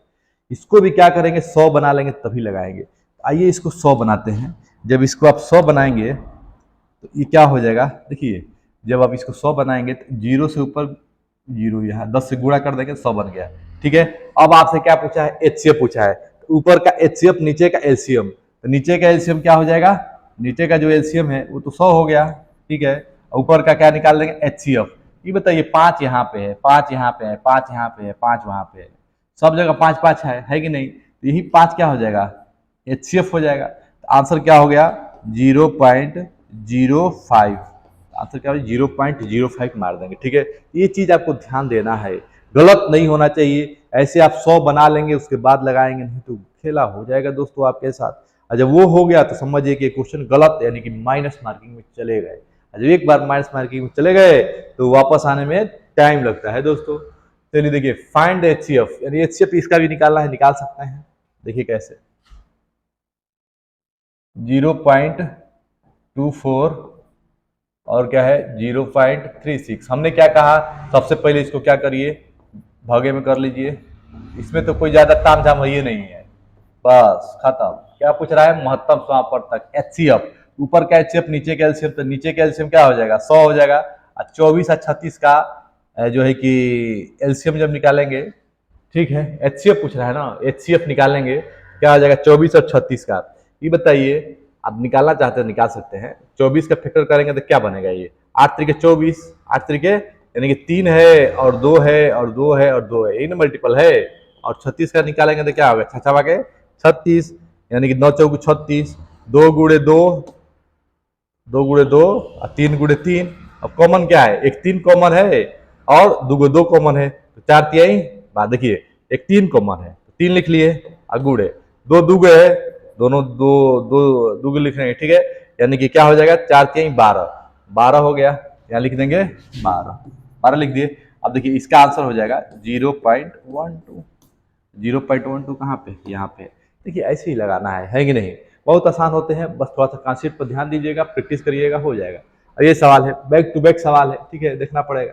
इसको भी क्या करेंगे, 100 बना लेंगे तभी लगाएंगे। आइए इसको 100 बनाते हैं। जब इसको आप 100 बनाएंगे तो ये क्या हो जाएगा, देखिए जब आप इसको 100 बनाएंगे तो 0 से ऊपर 0, यहाँ 10 से गुणा कर देंगे, 100 बन गया, ठीक है। अब आपसे क्या पूछा है, एचसीएफ पूछा है, तो ऊपर का एचसीएफ, नीचे का एलसीएम, तो नीचे का एलसीएम क्या हो जाएगा, नीचे का जो एलसीएम है वो तो 100 हो गया, ठीक है। ऊपर का क्या निकाल लेंगे, एचसीएफ। ये बताइए 5 यहाँ पे है, 5 यहाँ पे है, 5 यहाँ पे है, 5 वहां पे है, सब जगह 5 है कि नहीं, तो यही 5 क्या हो जाएगा, एचसीएफ हो जाएगा। तो आंसर क्या हो गया, 0.05, आंसर क्या है 0.05 मार देंगे। ठीक है, ये चीज आपको ध्यान देना है, गलत नहीं होना चाहिए। ऐसे आप 100 बना लेंगे उसके बाद लगाएंगे नहीं तो खेला हो जाएगा दोस्तों आपके साथ। और जब वो हो गया तो समझिए कि क्वेश्चन गलत यानी कि माइनस मार्किंग में चले गए। जब एक बार माइनस मार्किंग में चले गए तो वापस आने में टाइम लगता है दोस्तों। चलिए देखिए, फाइंड एचसीएफ, यानी एचसीएफ इसका भी निकालना है, निकाल सकते हैं। देखिए कैसे, 0.24 और क्या है 0.36। हमने क्या कहा, सबसे पहले इसको क्या करिए, भागे में कर लीजिए। इसमें तो कोई ज्यादा तामझाम है नहीं है, बस खत्म। क्या पूछ रहा है, महत्तम समापवर्तक एचसीएफ, ऊपर का एचसीएफ नीचे का एलसीएम, तो नीचे का एलसीएम क्या हो जाएगा 100 हो जाएगा। और 24 और 36 का जो है कि एलसीएम जब निकालेंगे, ठीक है, एचसीएफ पूछ रहा है ना, एचसीएफ निकालेंगे क्या हो जाएगा 24 और 36 का। ये बताइए, आप निकालना चाहते हैं निकाल सकते हैं। 24 का फैक्टर करेंगे तो क्या बनेगा, ये 8 तरीके 24, 8 तरीके यानी कि 3 है और 2 है और 2 है और 2 है, इन मल्टीपल है। और 36 का निकालेंगे तो क्या होगा, छछा के 36 यानी कि 9 चौक 36, 2 गुड़े 2, 2 गुड़े 2 और 3 गुड़े 3। अब कॉमन क्या है, एक 3 कॉमन है और 2 2 कॉमन है, तो 4 तिहाई बात। देखिए एक 3 कॉमन है तो 3 लिख लिए और गुड़े 2 दुगे है, दोनों दो दो दुगे लिख रहे हैं। ठीक है, यानी कि क्या हो जाएगा 4 तिहाई 12, 12 हो गया, यहाँ लिख देंगे 12, 12 लिख दिए। अब देखिए इसका आंसर हो जाएगा 0.12। 0.12 कहाँ पे, यहाँ पे। देखिए ऐसे ही लगाना है कि नहीं, बहुत आसान होते हैं, बस थोड़ा सा कॉन्सेप्ट पर ध्यान दीजिएगा, प्रैक्टिस करिएगा, हो जाएगा। और ये सवाल है बैक टू बैक सवाल है, ठीक है, देखना पड़ेगा।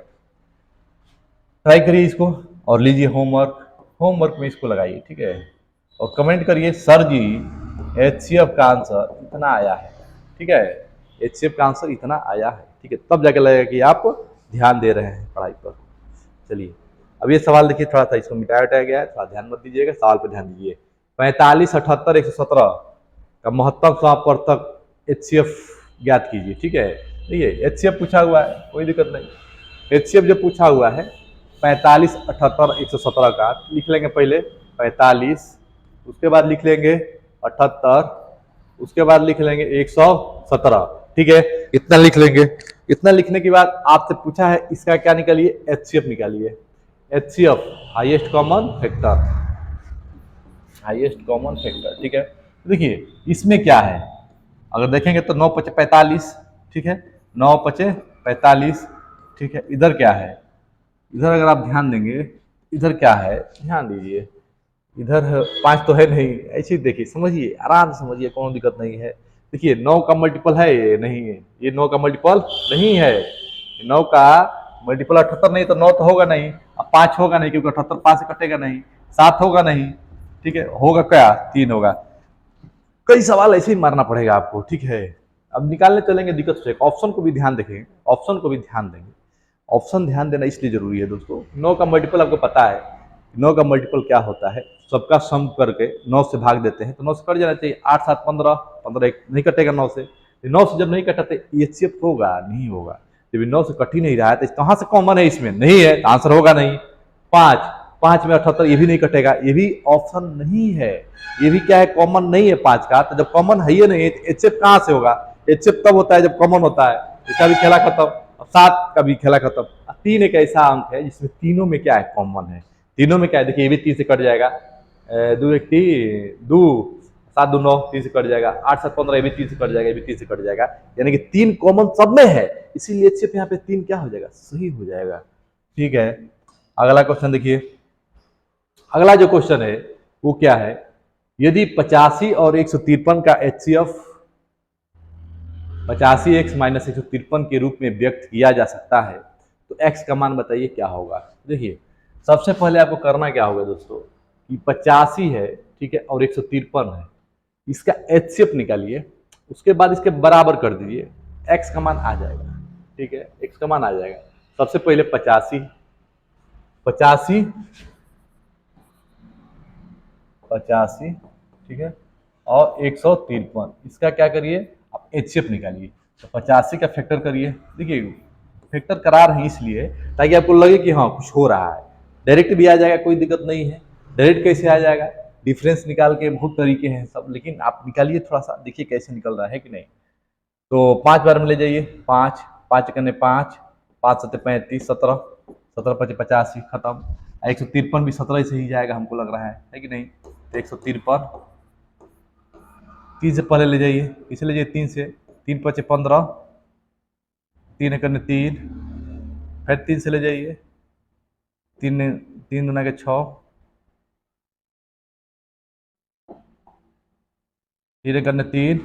ट्राई करिए इसको और लीजिए होमवर्क, होमवर्क में इसको लगाइए, ठीक है, और कमेंट करिए सर जी एचसीएफ का आंसर इतना आया है। ठीक है, एचसीएफ का आंसर इतना आया है, ठीक है, तब जाके लगेगा कि आप ध्यान दे रहे हैं पढ़ाई पर। चलिए अब ये सवाल देखिए, थोड़ा सा इसको मिटाया हटाया गया है, थोड़ा ध्यान मत दीजिएगा, सवाल पर ध्यान दीजिए। 45, 78, 117 का महत्तम समापवर्तक एचसीएफ ज्ञात कीजिए। ठीक है, देखिए एचसीएफ पूछा हुआ है, कोई दिक्कत नहीं। एचसीएफ जब पूछा हुआ है 45, 78, 117 का लिख लेंगे पहले 45, उसके बाद लिख लेंगे 78, उसके बाद लिख लेंगे 117। ठीक है, इतना लिख लेंगे। इतना लिखने के बाद आपसे पूछा है इसका क्या निकालिए, एचसीएफ निकालिए। HCF highest common factor, highest common factor. ठीक है, देखिए इसमें क्या है, अगर देखेंगे तो 9 पचे 45, ठीक है, 9 पचे 45। ठीक है, इधर क्या है, इधर अगर आप ध्यान देंगे, इधर क्या है ध्यान दीजिए, इधर 5 तो है नहीं, ऐसे ही देखिए, समझिए आराम से समझिए, कोनो दिक्कत नहीं है। देखिए 9 का मल्टीपल है ये नहीं है, ये 9 का मल्टीपल नहीं है, 9 का मल्टीपल 78 नहीं तो 9 तो होगा नहीं, अब 5 होगा नहीं क्योंकि 78 5 से कटेगा नहीं, 7 होगा नहीं। ठीक है, होगा क्या 3 होगा। कई सवाल ऐसे ही मारना पड़ेगा आपको। ठीक है, अब निकालने चलेंगे दिक्कत से, ऑप्शन को भी ध्यान देखेंगे, ऑप्शन को भी ध्यान देंगे। ऑप्शन ध्यान देना इसलिए जरूरी है दोस्तों, 9 का मल्टीपल आपको पता है, 9 का मल्टीपल क्या होता है, सबका सम करके 9 से भाग देते हैं तो 9 से कट जाना चाहिए। 8 7 15, 15 एक नहीं कटेगा 9 से, 9 से जब नहीं कटाते एचसीएफ होगा नहीं होगा, जब 9 से कट ही नहीं रहा है तो कहाँ से कॉमन है, इसमें नहीं है तो आंसर होगा नहीं। 5, 5 में 78 ये भी नहीं कटेगा, ये भी ऑप्शन नहीं है, ये भी क्या है कॉमन नहीं है 5 का, तो जब कॉमन है ही नहीं तो एचसीएफ कहाँ से होगा, एचसीएफ तब होता है जब कॉमन होता है, इसका भी खेला खत्म। 7 का भी खेला खत्म। 3 एक ऐसा अंक है जिसमें तीनों में क्या है कॉमन है, तीनों में क्या है, देखिए ये भी 3 से कट जाएगा, 2 एक 3 2, 7 2 9 3 से कट जाएगा, 8 7 15 ये भी 3 से कट जाएगा, ये भी 3 से कट जाएगा, यानी कि 3 कॉमन सब में है, इसीलिए सिर्फ यहाँ पे 3 क्या हो जाएगा, सही हो जाएगा। ठीक है, अगला क्वेश्चन देखिए, अगला जो क्वेश्चन है वो क्या है, यदि 85 और 153 का एचसीएफ 85x माइनस 153 के रूप में व्यक्त किया जा सकता है तो x का मान बताइए क्या होगा। देखिए सबसे पहले आपको करना क्या होगा दोस्तों, कि 85 है, ठीक है, और 153 है, इसका एचसीएफ निकालिए, उसके बाद इसके बराबर कर दीजिए, x का मान आ जाएगा। ठीक है, x का मान आ जाएगा। सबसे पहले 85 85, ठीक है, और 153, इसका क्या करिए आप एचसीएफ निकालिए, तो 85 का फैक्टर करिए। देखिए फैक्टर करा रहे हैं इसलिए ताकि आपको लगे कि हाँ कुछ हो रहा है, डायरेक्ट भी आ जाएगा कोई दिक्कत नहीं है। डायरेक्ट कैसे आ जाएगा, डिफरेंस निकाल के बहुत तरीके हैं सब, लेकिन आप निकालिए थोड़ा सा, देखिए कैसे निकल रहा है कि नहीं। तो 5 बार में ले जाइए, 5 5 करने 5, 5 7 35, 17, 17 5 85, खत्म। 153 भी 17 से ही जाएगा हमको लग रहा है कि नहीं? तो 153 3 से पहले ले जाइए, इसे ले जाइए 3 से, 3 5 15, 3 करने 3, फिर 3 से ले जाइए, 3 गुना के 6, 3 करने 3,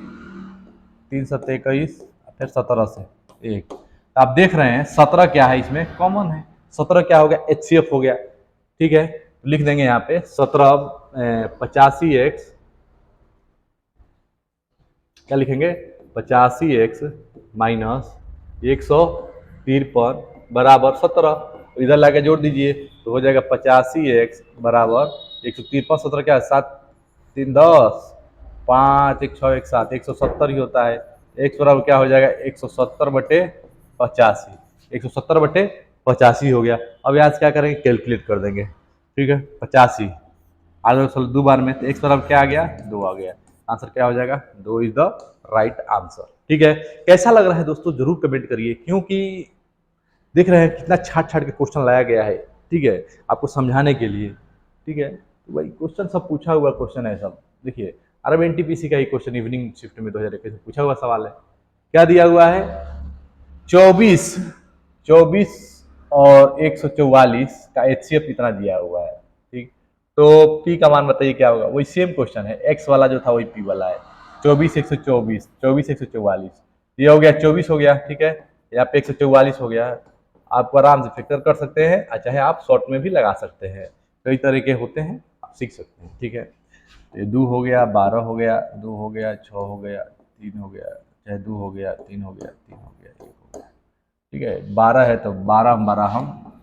3 7 21, फिर 17 से 1। तो आप देख रहे हैं 17 क्या है, इसमें कॉमन है। 17 क्या हो गया? HCF हो गया। ठीक है, लिख देंगे यहाँ पे 17 85x, क्या लिखेंगे? 85x माइनस 153 बराबर 17। इधर लाके जोड़ दीजिए तो हो जाएगा 85x बराबर 153, 17 क्या है? 7 3 10, 5 1 6 1 7, 170 ही होता है। x बराबर क्या हो जाएगा? 170/85, 170/85 हो गया। अब आज क्या करेंगे? कैलकुलेट कर देंगे। ठीक है, 85 आगे चलो 2 बार में, तो x बराबर क्या आ गया? 2 आ गया। आंसर क्या हो जाएगा? 2 इज द राइट आंसर। ठीक है, कैसा लग रहा है दोस्तों जरूर कमेंट करिए, क्योंकि देख रहे हैं कितना छाट छाट के क्वेश्चन लाया गया है। ठीक है, आपको समझाने के लिए। ठीक है, तो भाई क्वेश्चन सब पूछा हुआ क्वेश्चन है सब। देखिए अरब एनटीपीसी का ही क्वेश्चन इवनिंग शिफ्ट में 2021 में पूछा हुआ सवाल है। क्या दिया हुआ है? 24 और 144 का HCF इतना दिया हुआ है। ठीक, तो P का मान बताइए क्या होगा? वही सेम क्वेश्चन है, X वाला जो था वही P वाला है। 24 124, 24 144, ये हो गया 24 हो गया। ठीक है, यहाँ पे 144 हो गया। आप आराम से फैक्टर कर सकते हैं, चाहे आप शॉर्ट में भी लगा सकते हैं। कई तरीके होते हैं, आप सीख सकते हैं। ठीक है, ये 2 हो गया, 12 हो गया, 2 हो गया, 6 हो गया, 3 हो गया, चाहे 2 हो गया, 3 हो गया, 3 हो गया, 1 हो गया। ठीक है, 12 है तो 12 हम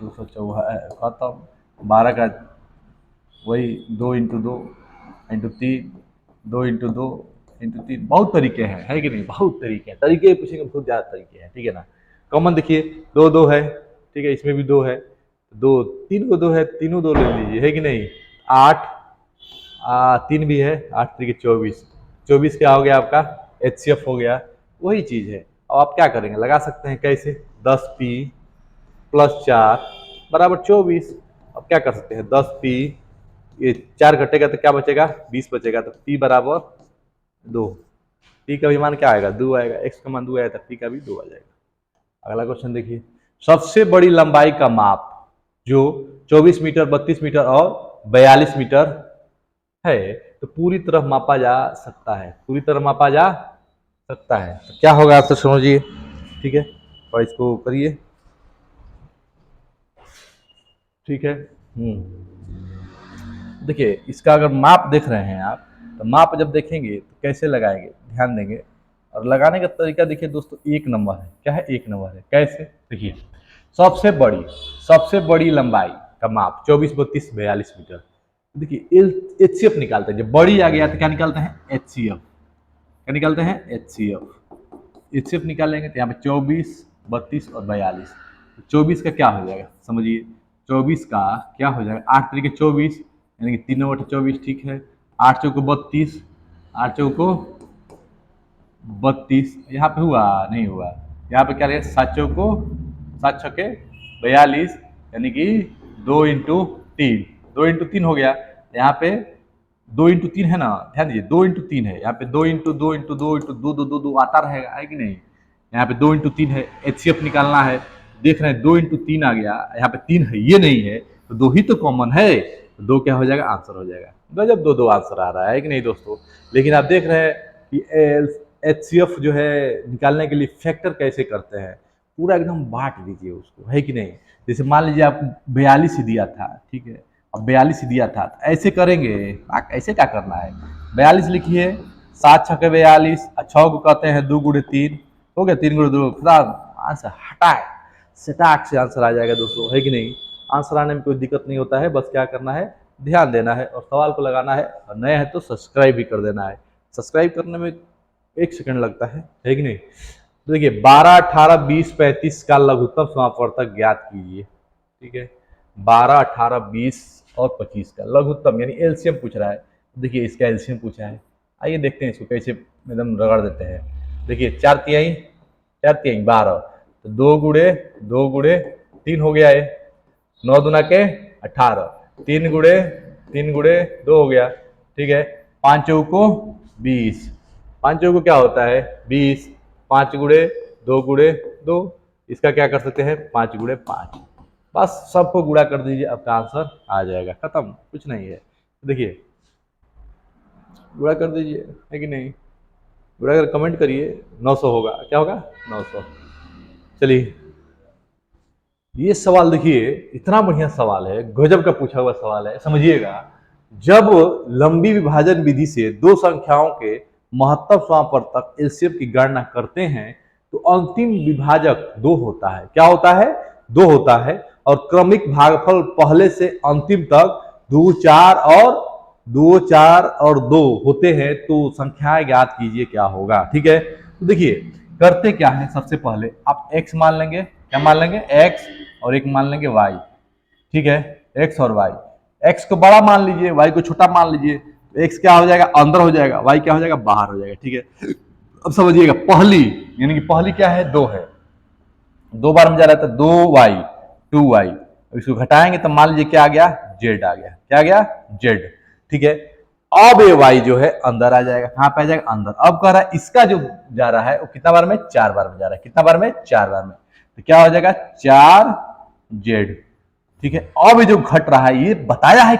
204 खत्म। 12 का वही 2 इंटू 2 इंटू 3, 2 इंटू 2 इंटू 3, बहुत तरीके हैं, है कि नहीं? बहुत तरीके हैं, तरीके पूछेंगे बहुत ज़्यादा तरीके हैं। ठीक है ना? कॉमन देखिए 2 2 है। ठीक है, इसमें भी 2 है, 2 3 को 2 है, तीनों 2 ले लीजिए, है कि नहीं? 8 3 भी है, 8 3 24, 24 क्या हो गया आपका? HCF हो गया। वही चीज़ है। अब आप क्या करेंगे? लगा सकते हैं कैसे? 10P प्लस 4 बराबर 24। अब क्या कर सकते हैं? 10P, ये 4 घटेगा तो क्या बचेगा? 20 बचेगा। तो P बराबर 2। P का भी मान क्या आएगा? 2 आएगा। X का मान 2 आया तो P का भी 2 आ जाएगा। अगला क्वेश्चन देखिए, सबसे बड़ी लंबाई का माप जो 24 मीटर, 32 मीटर और 42 मीटर है, तो पूरी तरह मापा जा सकता है। पूरी तरह मापा जा सकता है तो क्या होगा? आप तो समझिए। ठीक है, और इसको करिए। ठीक है, देखिए इसका अगर माप देख रहे हैं आप, तो माप जब देखेंगे तो कैसे लगाएंगे, ध्यान देंगे। और लगाने का तरीका देखिए दोस्तों, 1 नंबर है। क्या है? 1 नंबर है। कैसे? देखिए सबसे बड़ी लंबाई का माप 24 32 42 मीटर। देखिए HCF निकालते हैं। जब बड़ी आ गया तो क्या निकालते हैं? HCF। क्या निकालते हैं? HCF निकालेंगे तो यहाँ पे 24 32 और 42। 24 का क्या हो जाएगा समझिए? 24 का क्या हो जाएगा? 8 तरीके 24, यानी कि 3 बटे 24। ठीक है, 8 चौको 32, 8 चौको 32। यहाँ पे हुआ? नहीं हुआ। यहाँ पे क्या रहेगा? 7 चौको 7 छके 42, यानी कि 2 इंटू 3, 2 इंटू 3 हो गया। यहाँ पे 2 इंटू 3 है ना, ध्यान दीजिए 2 इंटू 3 है। यहाँ पे 2 इंटू 2 इंटू 2 इंटू 2 2 2 2 आता रहेगा, है कि नहीं? यहाँ पे 2 इंटू 3 है। HCF निकालना है, देख रहे हैं 2 इंटू 3 आ गया। यहाँ पे 3 है, ये नहीं है, तो 2 ही तो कॉमन है। तो 2 क्या हो जाएगा? आंसर हो जाएगा। गजब 2 2 आंसर आ रहा है कि नहीं दोस्तों? लेकिन आप देख रहे हैं कि HCF जो है निकालने के लिए फैक्टर कैसे करते हैं, पूरा एकदम बांट दीजिए उसको, है कि नहीं? जैसे मान लीजिए आपको 42 ही दिया था। ठीक है, अब 42 ही दिया था तो ऐसे करेंगे। ऐसे क्या करना है? 42 लिखिए, 7 छके 42, 6 को कहते हैं 2 गुणे 3, हो गया 3 गुणे 2, आंसर हटाए सटाक से आंसर आ जाएगा दोस्तों, है कि नहीं? आंसर आने में कोई दिक्कत नहीं होता है, बस क्या करना है? ध्यान देना है और सवाल को लगाना है। और नए हैं तो सब्सक्राइब भी कर देना है। सब्सक्राइब करने में 1 सेकंड लगता है कि नहीं? तो देखिए 12 18 20 35 का लघुत्तम समापवर्तक ज्ञात कीजिए। ठीक है, 12 18 20 और 25 का लघुत्तम यानी एलसीएम पूछ रहा है। देखिए इसका एलसीएम पूछा है, आइए देखते हैं इसको कैसे एकदम रगड़ देते हैं। देखिए 4 तिहाई 12, तो 2 गुणे 3 हो गया ये, 9 दूना के 18, 3 गुणे 2 हो गया, ठीक है। 5 चौको 20, 5 चौको क्या होता है 20, 5 गुणे 2 इसका क्या कर सकते हैं 5 गुणे 5, बस सबको गुणा कर दीजिए, आपका आंसर आ जाएगा, खत्म, कुछ नहीं है। देखिए गुणा कर दीजिए, है कि नहीं, गुणा कर कमेंट करिए, 900 होगा, क्या होगा 900। चलिए ये सवाल देखिए, इतना बढ़िया सवाल है, गजब का पूछा हुआ सवाल है, समझिएगा। जब लंबी विभाजन विधि से दो संख्याओं के महत्तम समापवर्तक एलसीएम की गणना करते हैं तो अंतिम विभाजक 2 होता है। क्या होता है 2 होता है, और क्रमिक भागफल पहले से अंतिम तक 2 4 और 2 होते हैं। तो संख्या ज्ञात कीजिए क्या होगा, ठीक है। तो देखिए करते क्या है, सबसे पहले आप x मान लेंगे, क्या मान लेंगे x, और एक मान लेंगे y, ठीक है, x और y। x को बड़ा मान लीजिए, y को छोटा मान लीजिए, तो x क्या हो जाएगा अंदर हो जाएगा, y क्या हो जाएगा बाहर हो जाएगा, ठीक है। अब समझिएगा पहली, यानी कि पहली क्या है 2 है, 2 बार में जा रहा था 2y 2y, इसको घटाएंगे तो मान लीजिए क्या आ गया z आ गया, क्या आ गया z, ठीक है। अब ये y जो है अंदर आ जाएगा, कहां पे आ जाएगा अंदर। अब कह रहा है इसका जो जा रहा है वो कितना बार में 4 बार में जा रहा है, कितना बार में 4 बार में, तो क्या हो जाएगा 4z, ठीक है। अब ये जो घट रहा है ये बताया है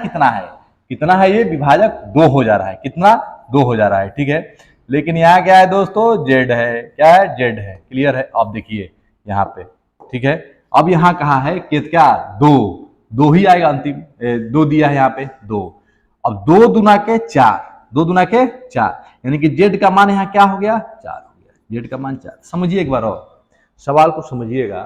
कितना है ये विभाजक 2 हो जा रहा है, कितना 2 हो जा रहा है, ठीक है। लेकिन यहाँ क्या है दोस्तों z है, क्या है z है, क्लियर है। अब देखिए यहाँ पे, ठीक है। अब यहाँ कहा है कि क्या 2 ही आएगा अंतिम, 2 दिया है यहाँ पे 2। अब 2 दूना के 4, 2 दूना के 4, यानी कि z का मान यहाँ क्या हो गया 4 हो गया, z का मान 4। समझिए एक बार और सवाल को समझिएगा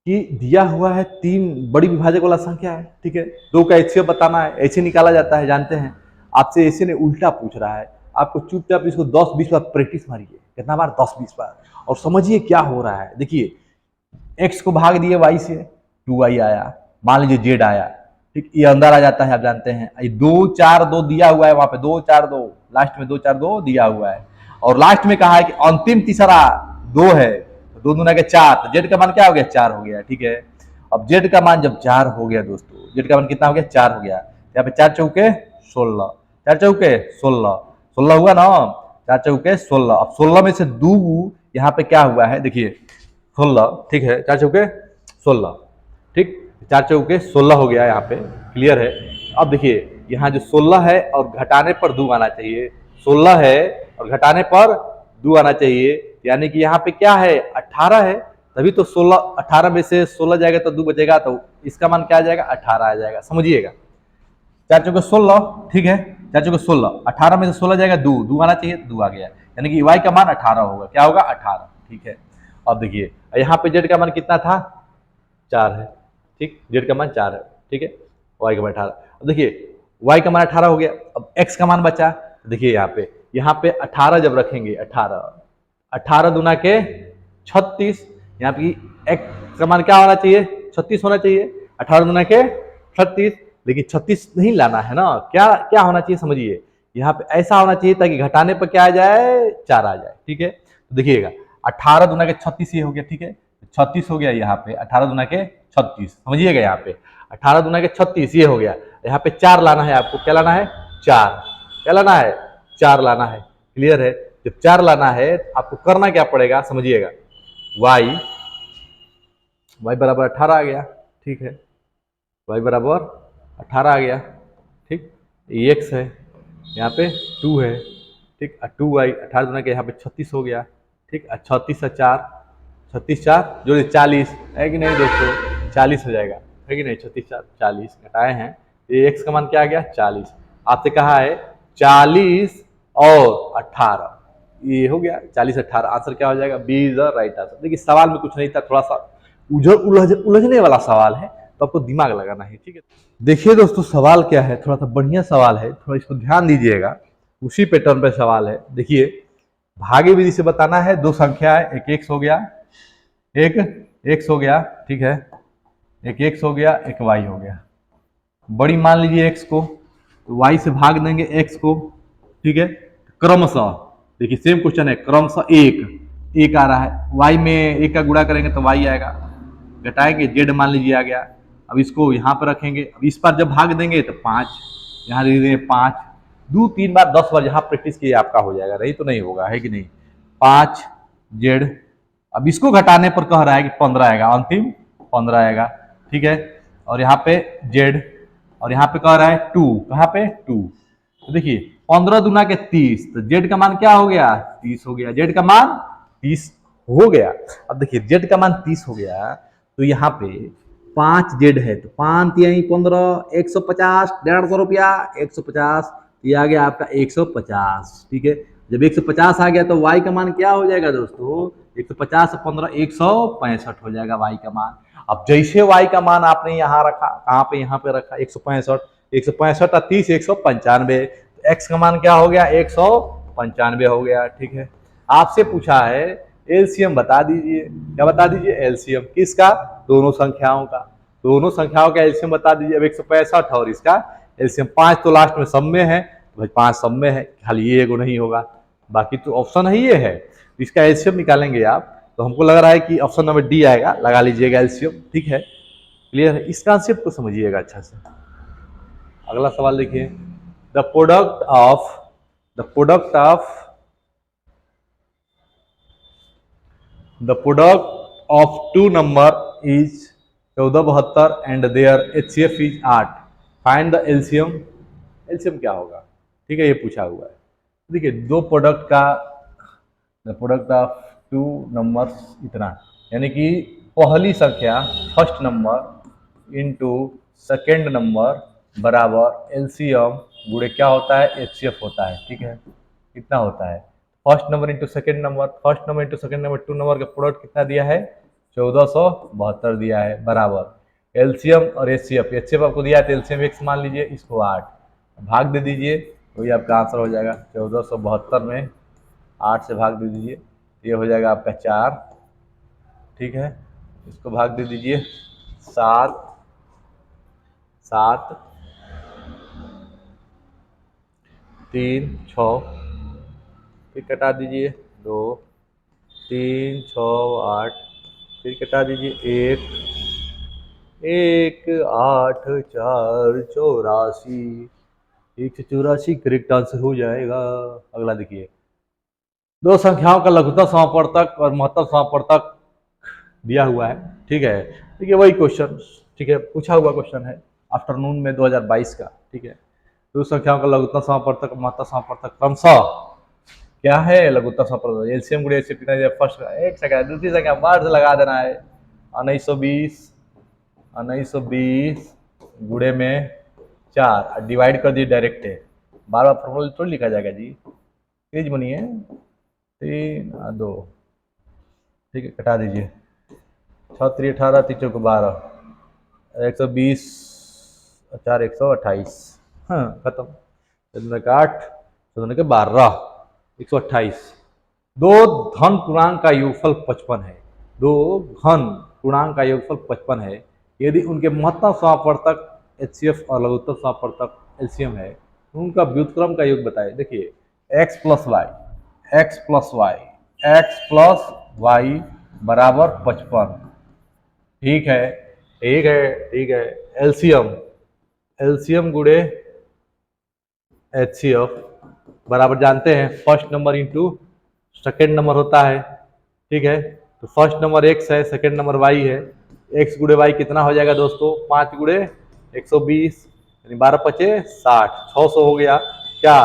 कि दिया हुआ है 3 बड़ी विभाजक वाला संख्या है, ठीक है। 2 का एचसीएफ बताना है, ऐसे निकाला जाता है, जानते हैं। आपसे ऐसे ने उल्टा पूछ रहा है, आपको चुपचाप इसको 10-20 बार प्रैक्टिस मारिए, कितना बार 10-20 बार, और समझिए क्या हो रहा है। देखिए x को भाग दिए y से, 2y आया, मान लीजिए z आया, ठीक, ये अंदर आ जाता है, आप जानते हैं। ये 2 4 2 दिया हुआ है, वहां पे 2 4 2 लास्ट में 2 4 2 दिया हुआ है, और लास्ट में कहा है कि अंतिम तीसरा 2 है, 2 दूना के 4, तो z का मान क्या हो गया 4 हो गया, ठीक है। अब z का मान जब 4 हो गया दोस्तों, z का मान कितना हो गया 4 हो गया, यहाँ पे 4 चौके 16, 4 चौके 16, 16 हुआ ना, 4 चौके 16। अब 16 में से 2 यहाँ पे क्या हुआ है देखिए 16, ठीक है, 4 चौके 16, ठीक, 4 चौके 16 हो गया यहाँ पे, क्लियर है। अब देखिए यहाँ जो 16 है और घटाने पर 2 आना चाहिए, 16 है और घटाने पर 2 आना चाहिए, यानी कि यहाँ पे क्या है 18 है, तभी तो 16, 18 में से 16 जाएगा तो 2 बचेगा, तो इसका मान क्या आ जाएगा 18 आ जाएगा, समझिएगा। 4 चौके 16, ठीक है, 4 चौके 16, 18 में से 16 जाएगा 2 आना चाहिए, 2 आ गया, यानी कि y का मान 18 होगा, क्या होगा 18, ठीक है। अब देखिए यहाँ पे z का मान कितना था 4 है, ठीक, z का मान 4 है, ठीक है, y का मान 18। अब देखिए y का मान 18 हो गया, अब x का मान बचा, देखिए यहाँ पे 18 जब रखेंगे, 18 दूना के 36, यहाँ पे x का मान क्या होना चाहिए 36 होना चाहिए, 18 दूना के 36, लेकिन 36 नहीं लाना है ना, क्या होना चाहिए समझिए, यहाँ पे ऐसा होना चाहिए ताकि घटाने पर क्या आ जाए 4 आ जाए, ठीक है। तो देखिएगा 18 दूना के 36 ये हो गया, ठीक है, 36 हो गया यहाँ पे, 18 दूना के 36, समझिएगा यहाँ पे 18 दूना के 36 ये हो गया, यहाँ पे 4 लाना है आपको, क्या लाना है 4, क्या लाना है 4 लाना है, क्लियर है। जब 4 लाना है आपको करना क्या पड़ेगा समझिएगा, y बराबर 18 आ गया, ठीक है, y बराबर 18 आ गया, ठीक, x है यहाँ पे 2 है, ठीक, 2y 18 दूना के यहाँ पे 36 हो गया, ठीक, 36 से 4, 36 4 जोड़िए 40 है कि नहीं दोस्तों, 40 हो जाएगा, है कि नहीं, 36 4 40 घटाए हैं, ये x का मान क्या आ गया 40। आपसे कहा है 40 और 18, ये हो गया 40 18, आंसर क्या हो जाएगा B is the right answer. देखिए सवाल में कुछ नहीं था, थोड़ा सा उलझने वाला सवाल है, तो आपको दिमाग लगाना है, ठीक है। देखिए दोस्तों सवाल क्या है, थोड़ा सा बढ़िया सवाल है, थोड़ा इसको ध्यान दीजिएगा, उसी पैटर्न पे सवाल है। देखिए भागे विधि से बताना है, 2 संख्या है, एक x हो गया, एक x हो गया, ठीक है, एक x हो गया, एक y हो गया। बड़ी मान लीजिए x को, तो y से भाग देंगे x को, ठीक है, क्रमशः, देखिए सेम क्वेश्चन है, क्रमशः 1 एक आ रहा है, वाई में एक का गुणा करेंगे तो वाई आएगा, घटाएंगे जेड मान लीजिए आ गया। अब इसको यहाँ पर रखेंगे, अब इस पर जब भाग देंगे तो 5, यहाँ दे देंगे 5, 2 3 बार 10 बार यहाँ प्रैक्टिस किए आपका हो जाएगा, नहीं तो नहीं होगा, है कि नहीं। 5 जेड, अब इसको घटाने पर कह रहा है कि 15 आएगा, अंतिम 15 आएगा, ठीक है। और यहाँ पे जेड, और यहाँ पे कह रहा है 2, कहाँ पे 2, तो देखिए 15 दूना के 30, तो जेड का मान क्या हो गया, 30 हो गया, जेड का मान 30 हो गया। अब देखिए जेड का मान 30 हो गया, तो यहाँ पे 5 जेड है, तो 5 यही 15, 150, 150 रुपया, 150, ये आ गया आपका 150, ठीक है। जब 150 आ गया तो वाई का मान क्या हो जाएगा दोस्तों, 150 से 15 165 हो जाएगा वाई का मान। अब जैसे वाई का मान आपने यहाँ रखा, कहाँ पे, यहाँ पे रखा 165, 165 और 30 195, एक्स का मान क्या हो गया 195 हो गया, ठीक है। आपसे पूछा है एलसीएम बता दीजिए, क्या बता दीजिए, एलसीएम किसका, दोनों संख्याओं का, दोनों संख्याओं का एलसीएम बता दीजिए। अब 165 और इसका एलसीएम 5 तो लास्ट में सब में है, भाई 5 सब में है, खाली ये एगो नहीं होगा, बाकी तो ऑप्शन ही ये है। इसका एलसीएम निकालेंगे आप, तो हमको लग रहा है कि ऑप्शन नंबर डी आएगा, लगा लीजिएगा एलसीएम, ठीक है। क्लियर है, इस कॉन्सेप्ट को समझिएगा अच्छा से। अगला सवाल देखिए, the product of the product of the product of two number is 1472 and their HCF is 8, find the LCM. LCM क्या होगा, ठीक है, ये पूछा हुआ है। देखिए दो प्रोडक्ट का, the product of two numbers इतना, यानी कि पहली संख्या first number into second number बराबर एलसीएम गुणे क्या होता है, एचसीएफ होता है, ठीक है। कितना होता है, first number into second number, first number into second number, two number का प्रोडक्ट कितना दिया है, 1472 दिया है, बराबर एलसीएम और एचसीएफ, एचसीएफ आपको दिया है तो एलसीएम एक्स मान लीजिए, इसको 8 भाग दे दीजिए, तो ये आपका आंसर हो जाएगा। 1472 में 8 से भाग दे दीजिए, ये हो जाएगा आपका 4, ठीक है। इसको भाग दे दीजिए 7, 7 3 6, फिर कटा दीजिए 2 3 6 8, फिर कटा दीजिए 1 1 8 4 84, 184 करेक्ट आंसर हो जाएगा। अगला देखिए, दो संख्याओं का लघुत्तम समापवर्तक और महत्तम समापवर्तक दिया हुआ है, ठीक है। देखिए वही क्वेश्चन, ठीक है, पूछा हुआ क्वेश्चन है आफ्टरनून में 2022 का, ठीक है। दो संख्याओं का लघुत्तम समापवर्तक महत्तम समापवर्तक क्रमशः क्या है, लघुत्तम समापवर्तक एलसीएम गुणे एचसीएफ कितना, फर्स्ट एक सेकंड, दूसरी संख्या वर्ड लगा देना है, 1920 गुणे में 4 डिवाइड कर दिए डायरेक्ट है, बार बार फॉर्मूला थोड़ी लिखा जाएगा जी, तेज बनिए, 3 2, ठीक है, कटा दीजिए 6 3 18 3 चौक 12, 120 4 128, हाँ खत्म, 8 12 128। दो धन पूर्णांक का योगफल 55 है, दो घन पूर्णांक का योगफल 55 है, यदि उनके महत्तम समापवर्तक एचसीएफ और लघुत्तम समापवर्तक एलसीएम है, उनका व्युत्क्रम का योग बताए। देखिए x प्लस वाई बराबर 55, ठीक है, ठीक है, ठीक है। एलसीएम गुणे एचसीएफ बराबर जानते हैं first number into second number होता है, ठीक है। तो फर्स्ट नंबर x है, सेकेंड नंबर y है, x गुणे y कितना हो जाएगा दोस्तों, 5 गुणे 120 यानी 12 पचे 60, 600 हो गया क्या,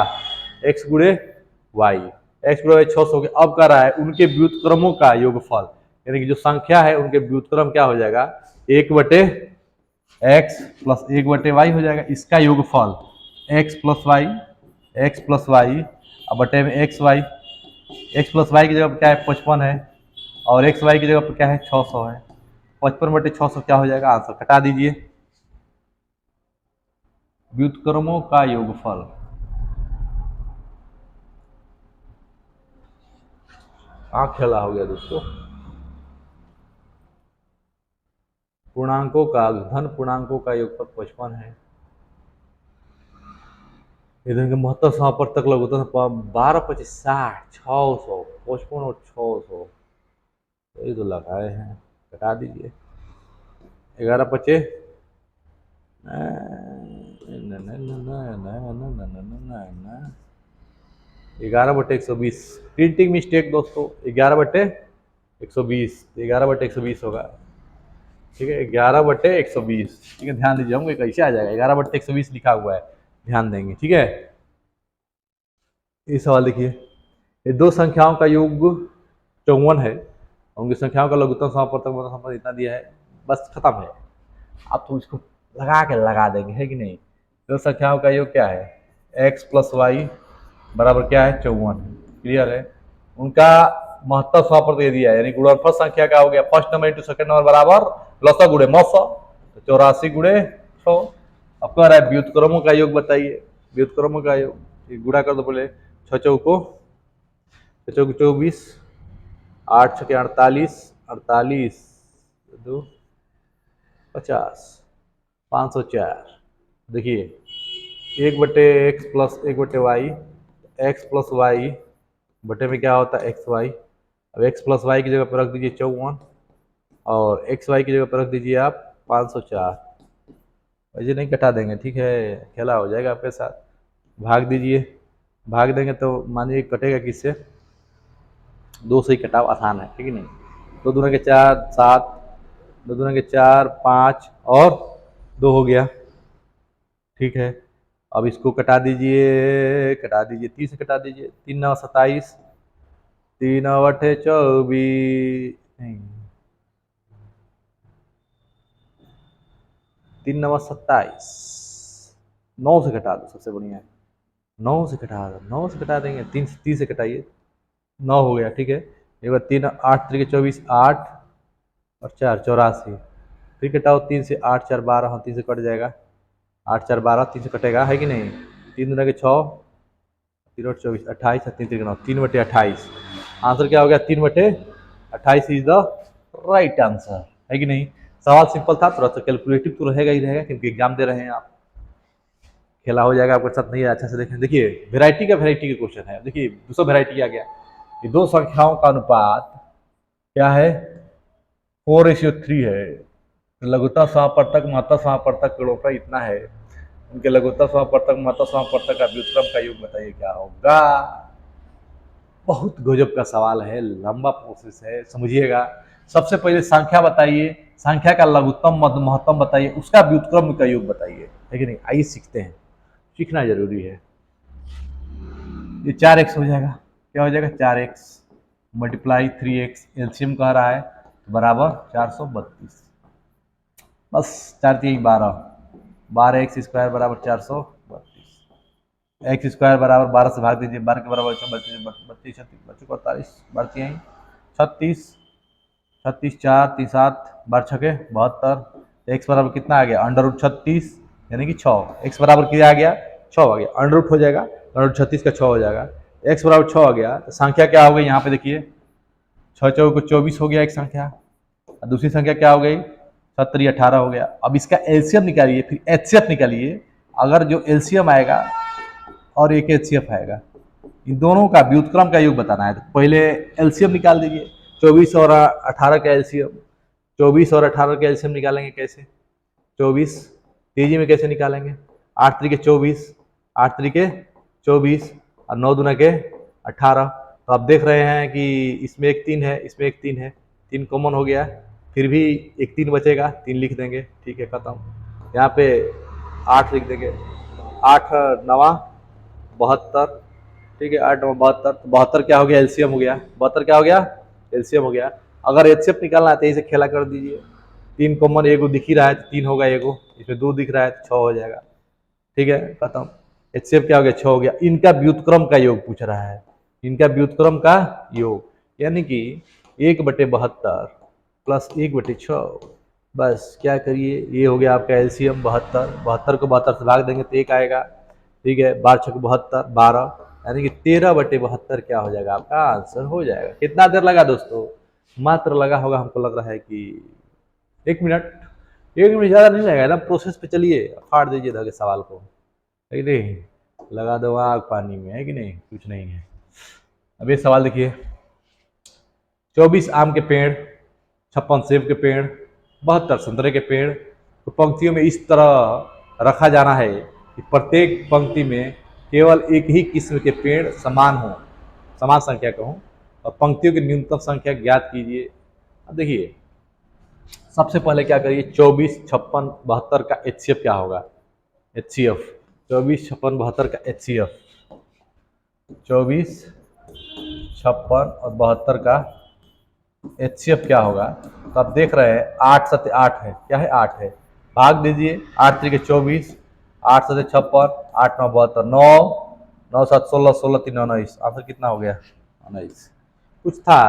x गुणे y, x गुणे y 600 हो गया। अब कर रहा है उनके व्युत्क्रमों का योगफल, यानी कि जो संख्या है उनके व्युत्क्रम क्या हो जाएगा, 1/x प्लस 1/y हो जाएगा, इसका योगफल x प्लस वाई अब बटे में एक्स प्लस वाई की जगह पर क्या है 55 है, और एक्स वाई की जगह पर क्या है 600 है, 55/600 क्या हो जाएगा, आंसर कटा दीजिए, व्युत्क्रमों का योगफल। आंख खेला हो गया दोस्तों। पूर्णांकों का, धन पूर्णांकों का योगफल 55 है, इधर के महत्तम समापवर्तक लघुत्तम 12 25 60 600 55 और 600, ये तो लगाए हैं, कटा दीजिए। 11 × 11/120। प्रिंटिंग मिस्टेक दोस्तों, 11/120, 11/120 होगा। ठीक है, 11/120। ठीक है, ध्यान दीजिए, हमको कैसे आ जाएगा, 11/120 लिखा हुआ है, ध्यान देंगे। ठीक है, ये सवाल देखिए, ये दो संख्याओं का योग 54 है, उनकी संख्याओं का लघुत्तम समापवर्तक इतना दिया है, बस खत्म है। आप तो इसको लगा देंगे, है कि नहीं। दो संख्याओं का योग क्या है, x + y बराबर क्या है, 54। क्लियर है। उनका महत्तम समापवर्तक दे दिया है, यानी गुणनफल संख्या का हो गया first number into second number बराबर लसा गुणे मौसा, 84 × 6। अब कह रहा है व्युत्क्रमों का योग बताइए, व्युत्क्रमों का योग गुणा कर दो पहले, 6 चौको 24, 8 × 48, 48 2 50, 504। देखिए 1/x + 1/y, x + y बटे में क्या होता है एक्स वाई। अब x + y की जगह पर रख दीजिए 54 और एक्स वाई की जगह पर रख दीजिए आप 504। वैसे नहीं कटा देंगे, ठीक है, खेला हो जाएगा आपके साथ। भाग दीजिए, भाग देंगे तो मानिए कटेगा किससे, 2 से ही कटाव आसान है, ठीक है नहीं। 2 दूना के 4 7, 2 दूना के 4 5 और 2 हो गया। ठीक है, अब इसको कटा दीजिए, 3 से कटा दीजिए, 3 9 27, 3 8 24, नहीं 3 9 27, 9 से कटा दो, सबसे बढ़िया है 9 से कटा दो, 9 से कटा देंगे, 3 से कटाइए, 9 हो गया। ठीक है, एक बार 3 8 3 24, 8 और 4 84, फिर कटाओ 3 से, 8 4 12, हाँ 3 से कट जाएगा, 8 4 12, 3 से कटेगा, है कि नहीं। 3 दूना के 6, 3 8 24, 28, 3 3 9, 3/28। आंसर क्या हो गया, 3/28 इज द राइट आंसर, है कि नहीं। सवाल सिंपल था, थोड़ा सा कैलकुलेटिव तो रहेगा ही रहेगा, क्योंकि एग्जाम दे रहे हैं आप। खेला हो जाएगा आपके साथ, नहीं अच्छा से देखें। देखिए वेराइटी के क्वेश्चन है। देखिए दूसरा वेराइटी आ गया, ये दो संख्याओं का अनुपात क्या है, 4:3 है। लघुत्तम समापवर्तक महत्तम समापवर्तक का गुणनफल इतना है, उनके लघुत्तम समापवर्तक महत्तम समापवर्तक का व्युत्क्रम का योग बताइए क्या होगा। बहुत गजब का सवाल है, लंबा प्रोसेस है, समझिएगा। सबसे पहले संख्या बताइए, संख्या का लघुत्तम महत्तम बताइए, उसका व्युत्क्रम का योग बताइए, है कि नहीं। आइए सीखते हैं, सीखना जरूरी है। ये 4x हो जाएगा, क्या हो जाएगा, 4x मल्टीप्लाई 3x, एलसीएम कह रहा है बराबर 432। बस 4 3 12, 12x² बराबर 432। एक्स स्क्वायर बराबर 12 से भाग दीजिए, 12 के बराबर 32, 32 36 48, 32 36, 36 4 3 7, 12 छके 72। एक्स बराबर कितना आ गया, √36, यानी कि 6। एक्स बराबर क्या आ गया, 6 आ गया, √ हो जाएगा, √36 का 6 हो जाएगा। एक्स बराबर 6 आ गया, तो संख्या क्या हो गई यहाँ पे देखिए, 6 चौको 24 हो गया एक संख्या, और दूसरी संख्या क्या हो गई, 7 18 हो गया। अब इसका एलसीएम निकालिए, फिर एचसीएफ निकालिए। अगर जो एलसीएम आएगा और एक एचसीएफ आएगा, इन दोनों का व्युत्क्रम का योग बताना है। तो पहले एलसीएम निकाल दीजिए, 24 और 18 का एलसीएम, 24 और 18 का एलसीएम निकालेंगे कैसे, 24 तेजी में कैसे निकालेंगे, 8 3 के 24, 8 3 के 24 और 9 दूना के 18। तो आप देख रहे हैं कि इसमें एक 3 है, इसमें एक 3 है, 3 कॉमन हो गया, फिर भी एक 3 बचेगा, 3 लिख देंगे, ठीक है खत्म। यहाँ पे 8 लिख देंगे, 8 9 72, ठीक है, 8 9 72, 72 क्या हो गया, एलसीएम हो गया, 72 क्या हो गया, एलसीएम हो गया। अगर एचसीएफ निकालना है तो इसे खेला कर दीजिए, 3 कॉमन एगो दिख ही रहा है तो 3 होगा, एगो इसमें 2 दिख रहा है तो 6 हो जाएगा, ठीक है खत्म। एचसीएफ क्या हो गया, 6 हो गया। इनका व्युत्क्रम का योग पूछ रहा है, इनका व्युत्क्रम का योग, यानी कि 1/72 प्लस 1/6। बस क्या करिए, ये हो गया आपका एलसीएम 72, 72 को 72 से भाग देंगे तो 1 आएगा, ठीक है, 12 6 72, 12, यानी कि 13/72 क्या हो जाएगा, आपका आंसर हो जाएगा। कितना देर लगा दोस्तों, मात्र लगा होगा, हमको लग रहा है कि 1 मिनट, 1 मिनट ज़्यादा नहीं लगेगा ना। प्रोसेस पे चलिए, फाड़ दीजिए धागे सवाल को, है कि नहीं, लगा दो आग पानी में, है कि नहीं, कुछ नहीं है। अब ये सवाल देखिए, 24 आम के पेड़, 56 सेब के पेड़, 72 संतरे के पेड़। तो पंक्तियों में इस तरह रखा जाना है कि प्रत्येक पंक्ति में केवल एक ही किस्म के पेड़ समान हो, समान संख्या का हो, और पंक्तियों की न्यूनतम संख्या ज्ञात कीजिए। अब देखिए सबसे पहले क्या करिए, 24, 56, 72 का HCF क्या होगा, HCF 24, 56, 72 का HCF 24, 56 और 72 का HCF क्या होगा। तो आप देख रहे हैं 8 7 8 है, क्या है 8 है, भाग दीजिए 8 3 24, 8 7 56, 8 9 72, 9 9 7 16, 16 3 19, आंसर कितना हो गया 19। कुछ था,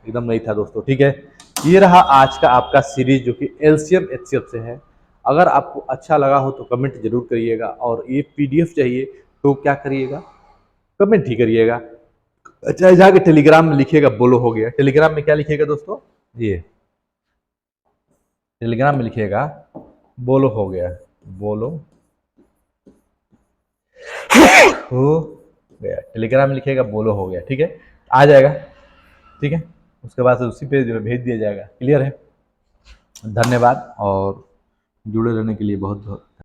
एकदम नहीं था दोस्तों, ठीक है। ये रहा आज का आपका सीरीज जो कि LCM HCF से है। अगर आपको अच्छा लगा हो तो कमेंट जरूर करिएगा, और ये PDF चाहिए तो क्या करिएगा, कमेंट ही करिएगा। अच्छा जाके टेलीग्राम में लिखिएगा बोलो हो गया। टेलीग्राम में क्या लिखिएगा दोस्तों, ये टेलीग्राम में लिखिएगा बोलो हो गया, बोलो हो गया, टेलीग्राम में लिखिएगा बोलो हो गया, ठीक है, आ जाएगा, ठीक है। उसके बाद से उसी पे जो है भेज दिया जाएगा। क्लियर है, धन्यवाद और जुड़े रहने के लिए बहुत बहुत